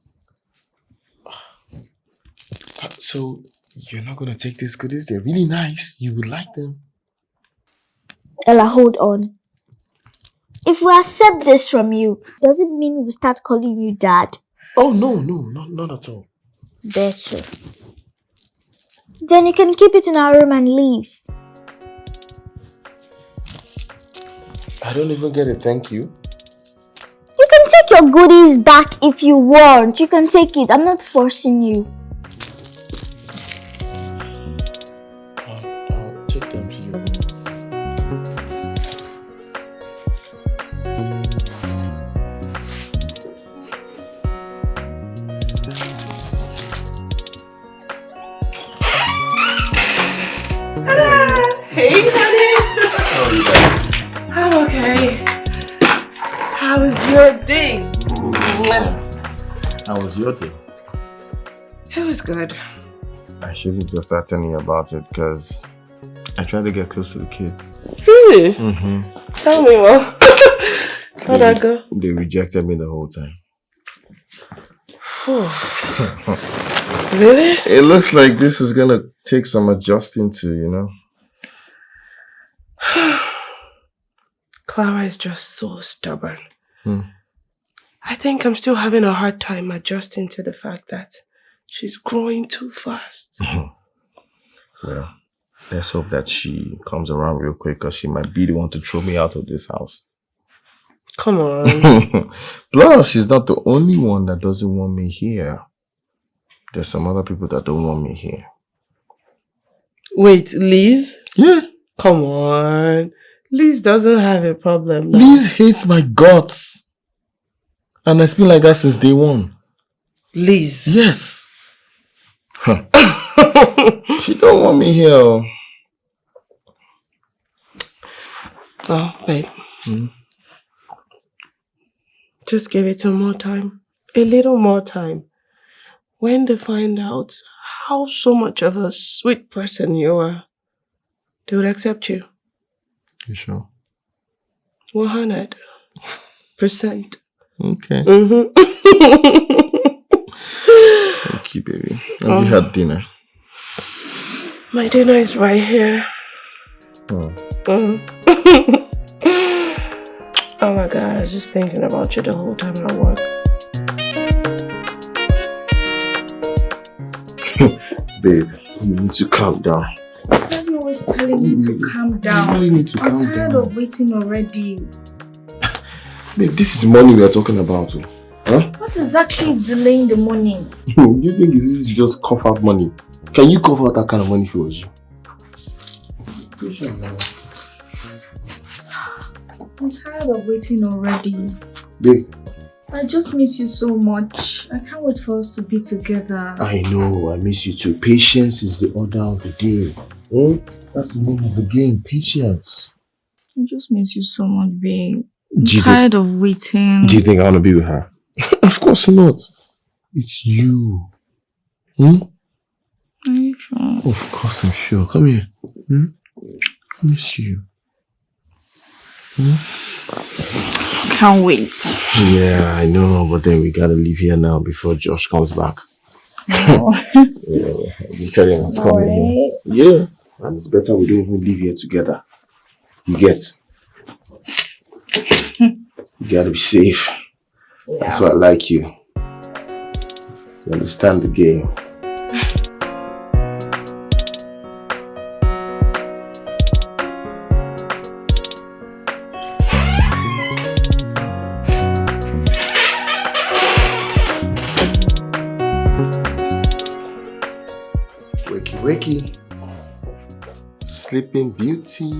So, you're not going to take these goodies? They're really nice. You would like them. Ella, hold on. If we accept this from you, does it mean we start calling you dad? Oh, no, not at all. Better. Then you can keep it in our room and leave. I don't even get a thank you. You can take your goodies back if you want. You can take it. I'm not forcing you. I'll take them to you. Hey, honey. How are you guys? I'm okay. How was your day? How was your day? It was good. I shouldn't just start telling you about it because I tried to get close to the kids. Really? Mm-hmm. Tell me more. How'd that go? They rejected me the whole time. Really? It looks like this is gonna take some adjusting to, you know. Clara is just so stubborn. I think I'm still having a hard time adjusting to the fact that she's growing too fast. Well, let's hope that she comes around real quick because she might be the one to throw me out of this house. Come on. Plus, she's not the only one that doesn't want me here. There's some other people that don't want me here. Wait, Liz? Yeah. Come on. Liz doesn't have a problem. Liz hates my guts. And it's been like that since day one. Liz? Yes. Huh. She don't want me here. Well, babe. Just give it some more time. A little more time. When they find out how so much of a sweet person you are, they would accept you. You sure? 100%. Okay. Thank you, baby. Have you had dinner? My dinner is right here. Oh my God, I was just thinking about you the whole time I work. Babe, you need to calm down. I'm always telling you to calm down. You need to I'm calm tired down. of waiting already. Babe, this is money we are talking about. Huh? What exactly is delaying the money? Do you think this is just cough out money? Can you cough out that kind of money for us? I'm tired of waiting already. Babe. I just miss you so much. I can't wait for us to be together. I know, I miss you too. Patience is the order of the day. That's the name of the game, patience. I just miss you so much, babe. I'm tired of waiting. Do you think I want to be with her? Of course not. It's you. Are you sure? Of course I'm sure. Come here. I miss you. Can't wait. Yeah, I know, but then we gotta leave here now before Josh comes back. No. Yeah, you tell him it's coming. Yeah, and it's better we don't even live here together. You get? You gotta be safe. Yeah. That's why I like you. You understand the game. Wakey, Sleeping Beauty.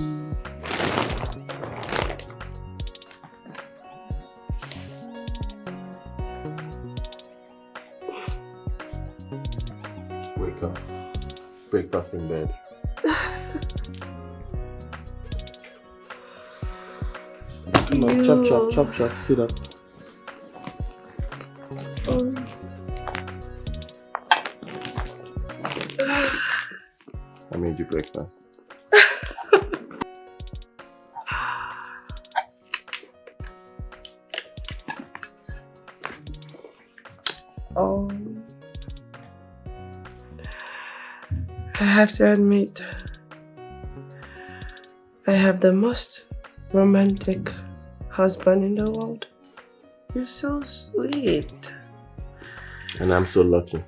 Wake up. Breakfast in bed. Come on, chop, chop, chop, chop. Sit up. I made you breakfast. I have to admit, I have the most romantic husband in the world. You're so sweet. And I'm so lucky.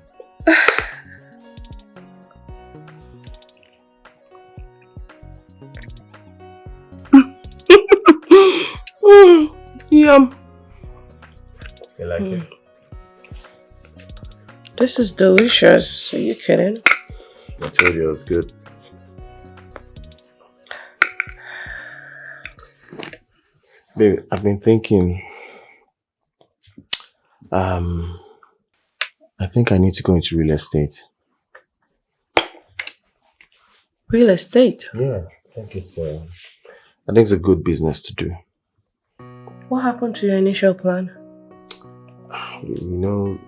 Yum. You like it? This is delicious. Are you kidding? I told you it was good. Baby, I've been thinking. I think I need to go into real estate. Real estate? Yeah, I think it's a good business to do. What happened to your initial plan? You know,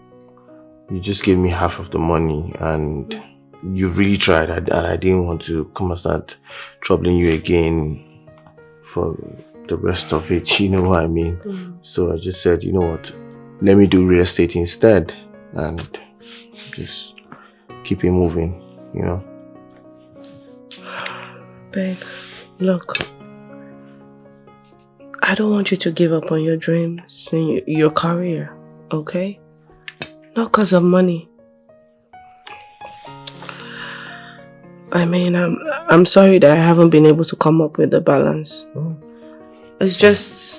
you just gave me half of the money and you really tried, and I didn't want to come and start troubling you again for the rest of it, you know what I mean? So I just said, you know what, let me do real estate instead and just keep it moving, you know? Babe, look, I don't want you to give up on your dreams and your career, okay? Not because of money. I mean, I'm sorry that I haven't been able to come up with the balance. It's just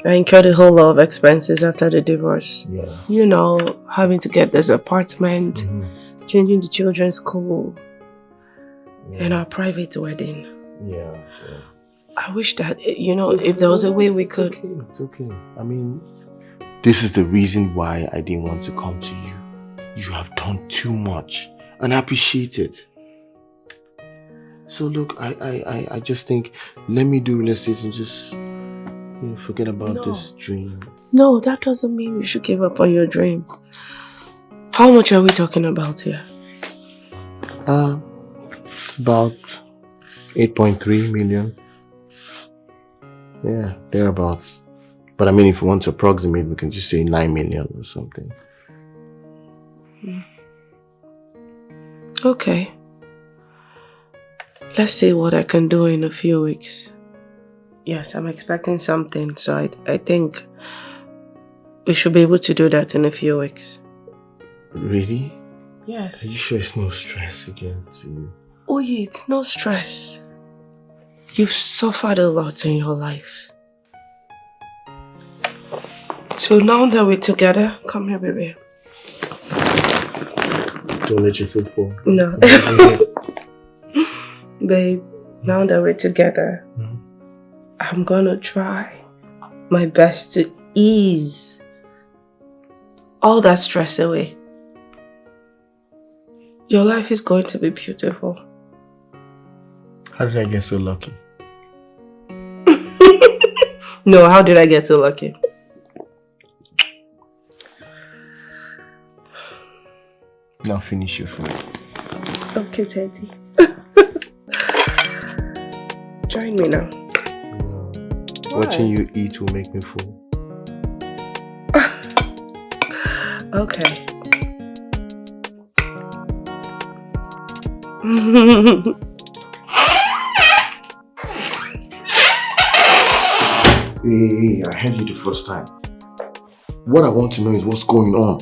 I incurred a whole lot of expenses after the divorce. Yeah. You know, having to get this apartment, changing the children's school, and our private wedding. Yeah. I wish that, you know, if there was a way we could... It's okay. I mean, this is the reason why I didn't want to come to you. You have done too much, and I appreciate it. So look, I just think, let me do real estate and just, you know, forget about this dream. No, that doesn't mean you should give up on your dream. How much are we talking about here? It's about 8.3 million. Yeah, thereabouts. But I mean, if you want to approximate, we can just say 9 million or something. Okay. Let's see what I can do in a few weeks. Yes, I'm expecting something, so I think we should be able to do that in a few weeks. Really? Yes. Are you sure it's no stress again to you? Oh yeah, it's no stress. You've suffered a lot in your life. So now that we're together, come here, baby. Don't let your foot fall. No. Babe, now that we're together, I'm gonna try my best to ease all that stress away. Your life is going to be beautiful. How did I get so lucky? No, how did I get so lucky? Now finish your food. Okay, Teddy. Join me now. Watching you eat will make me full. Okay. Hey, I heard you the first time. What I want to know is what's going on.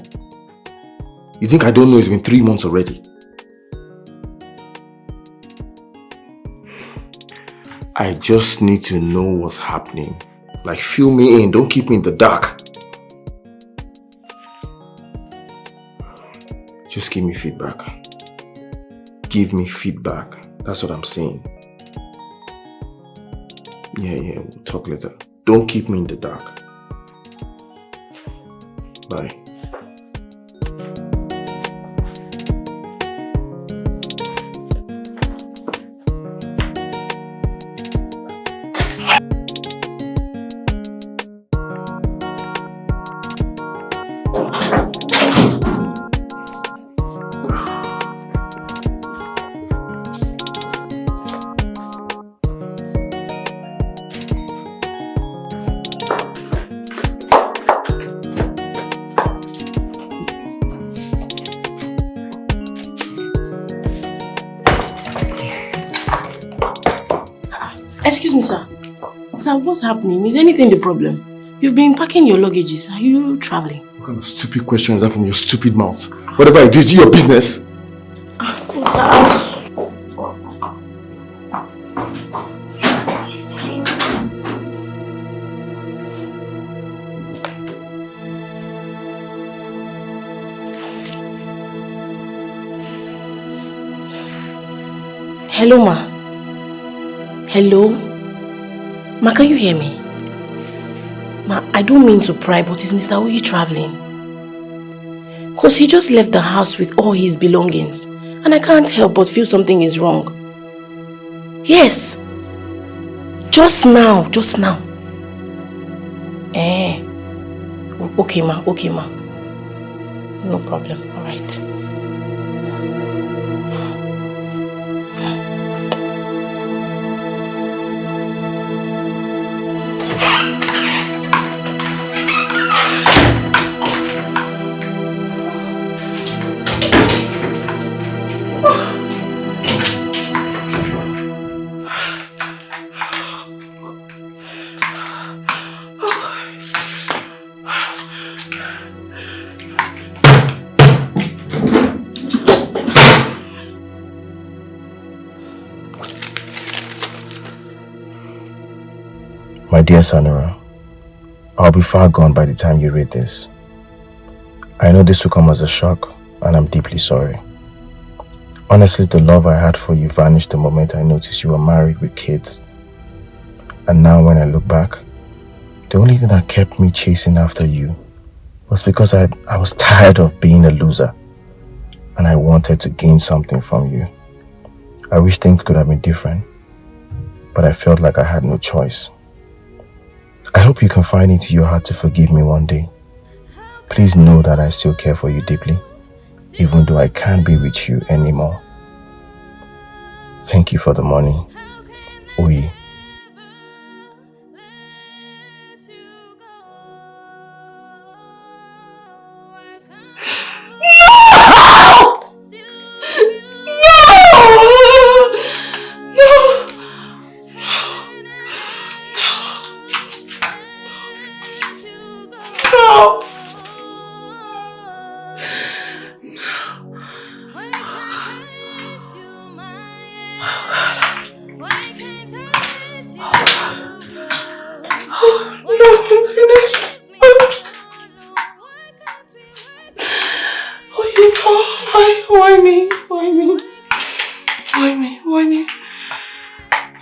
You think I don't know it's been 3 months already? I just need to know what's happening. Like, fill me in, don't keep me in the dark. Just give me feedback. Give me feedback. That's what I'm saying. Yeah, we'll talk later. Don't keep me in the dark. Bye. Excuse me, sir. Sir, what's happening? Is anything the problem? You've been packing your luggages. Are you traveling? What kind of stupid question is that from your stupid mouth? Whatever I do, is it your business? Hello, ma. Hello? Ma, can you hear me? Ma, I don't mean to pry, but is Mr. Oyi traveling? Because he just left the house with all his belongings. And I can't help but feel something is wrong. Yes. Just now. Okay, ma. No problem. All right. My dear Sanura, I'll be far gone by the time you read this. I know this will come as a shock, and I'm deeply sorry. Honestly, the love I had for you vanished the moment I noticed you were married with kids. And now when I look back, the only thing that kept me chasing after you was because I was tired of being a loser, and I wanted to gain something from you. I wish things could have been different, but I felt like I had no choice. I hope you can find it in your heart to forgive me one day. Please know that I still care for you deeply, even though I can't be with you anymore. Thank you for the money. Uyi.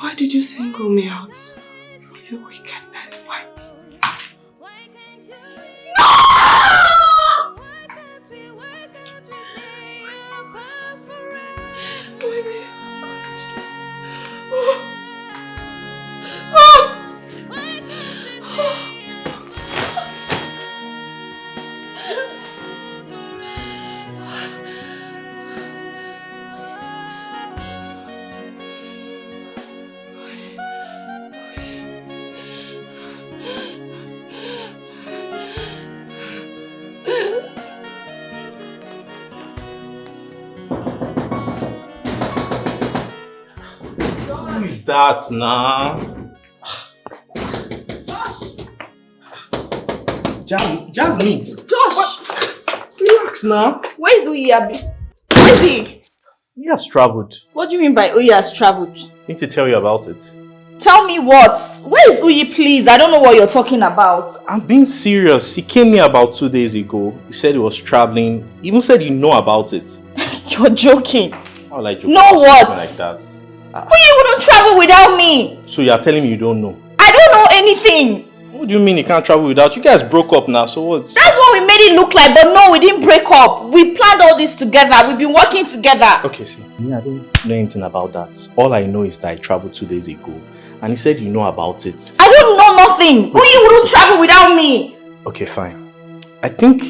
Why did you single me out for your wickedness? Why me? Who is that now? Jasmine. Josh! Relax now. Where is Uyi Abi? Where is he? He has traveled. What do you mean by Uyi has traveled? Need to tell you about it. Tell me what? Where is Uyi, please? I don't know what you're talking about. I'm being serious. He came here about 2 days ago. He said he was traveling. He even said you know about it. You're joking. How like joking? No what? Like that. Uyi wouldn't travel without me. So you are telling me you don't know? I don't know anything. What do you mean he can't travel without you? Guys broke up now, so what? That's what we made it look like, but no, we didn't break up. We planned all this together. We've been working together. Okay, see, me, I don't know anything about that. All I know is that I traveled 2 days ago, and he said you know about it. I don't know nothing. Uyi wouldn't travel without me. Okay, fine. I think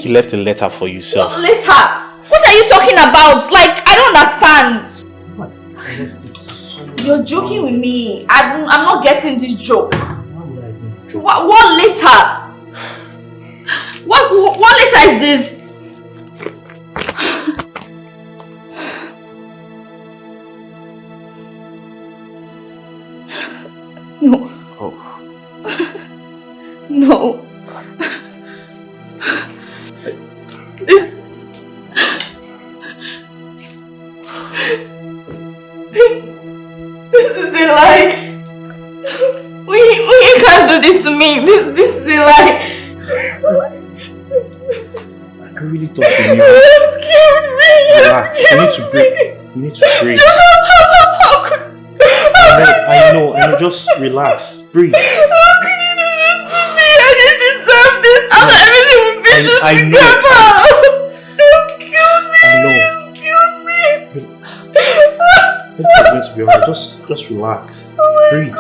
he left a letter for you, sir. What letter? What are you talking about? Like, I don't understand. What? I left it. You're joking with me. I'm not getting this joke. Why would I even joke? What letter? What letter is this? No. Oh. No. This is a lie. We can't do this to me. This is a lie. I really thought you knew. You scared me. Relax. You need to breathe. You need to breathe. Just how could I know. Just relax. Breathe. How could you do this to me? I didn't deserve this. After everything we've been through together. Just kill me. I know. Just kill me. It's going to be alright. Just relax. Breathe.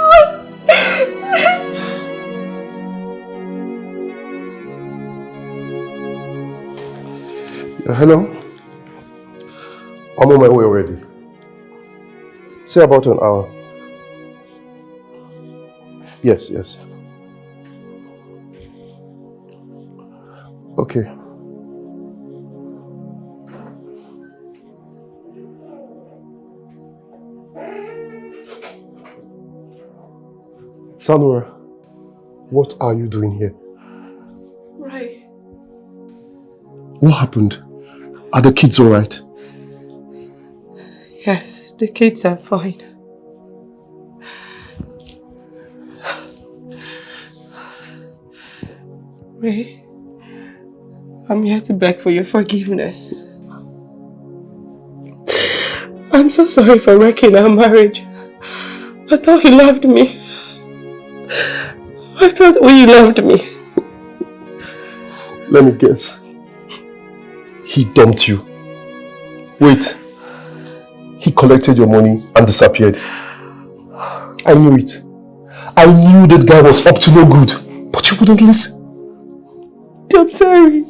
Hello? I'm on my way already. Say about an hour. Yes. Okay. Sanura, what are you doing here? Right. What happened? Are the kids alright? Yes, the kids are fine. Ray, I'm here to beg for your forgiveness. I'm so sorry for wrecking our marriage. I thought he loved me. I thought he loved me. Let me guess. He dumped you. Wait. He collected your money and disappeared. I knew it. I knew that guy was up to no good. But you wouldn't listen. I'm sorry.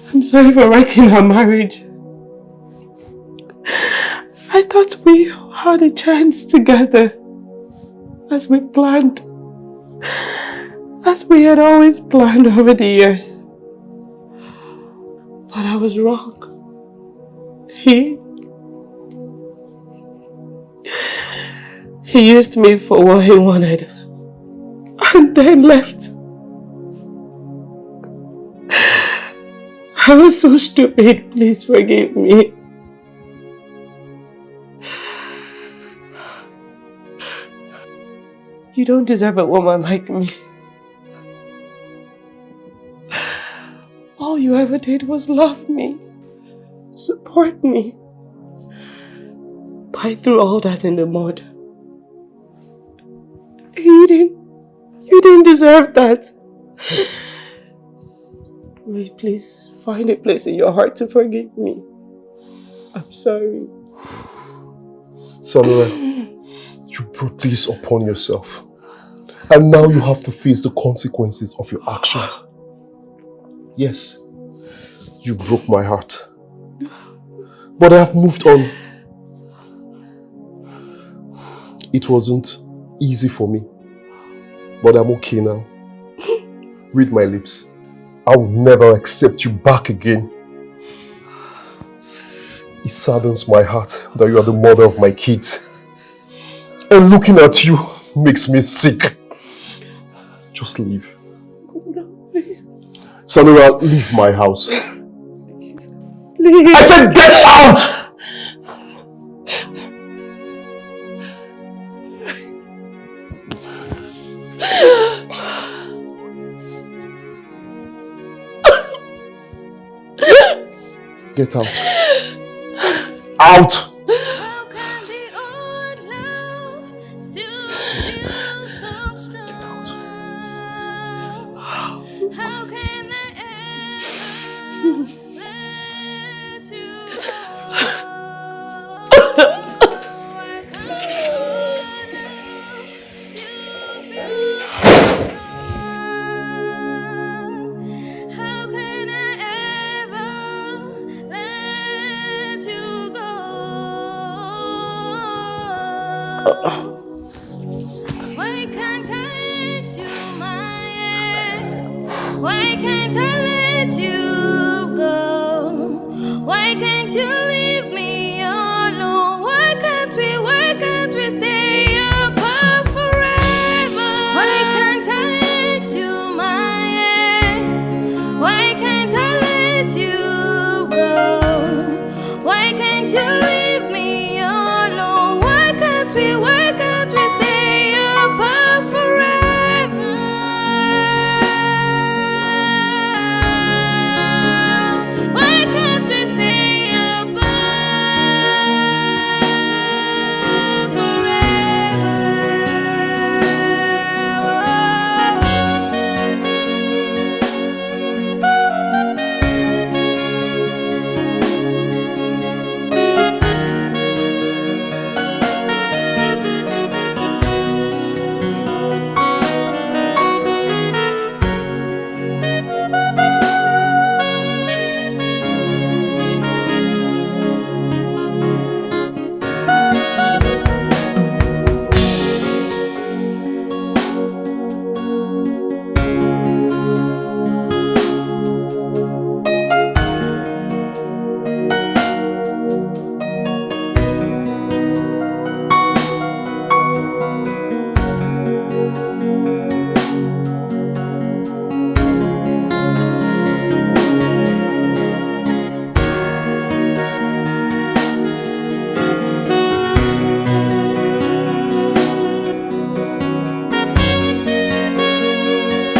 I'm sorry for wrecking our marriage. I thought we had a chance together. As we planned. As we had always planned over the years. But I was wrong. He used me for what he wanted. And then left. I was so stupid. Please forgive me. You don't deserve a woman like me. All you ever did was love me, support me. But I threw all that in the mud. You didn't deserve that. Ray, please find a place in your heart to forgive me. I'm sorry. Samira, you brought this upon yourself. And now you have to face the consequences of your actions. Yes, you broke my heart. But I have moved on. It wasn't easy for me. But I'm okay now. Read my lips. I will never accept you back again. It saddens my heart that you are the mother of my kids. And looking at you makes me sick. Just leave. No, please. Samira, leave my house. Please. I said get out! Get out. Out! Why can't I let you my ex? Why can't I let you go? Why can't you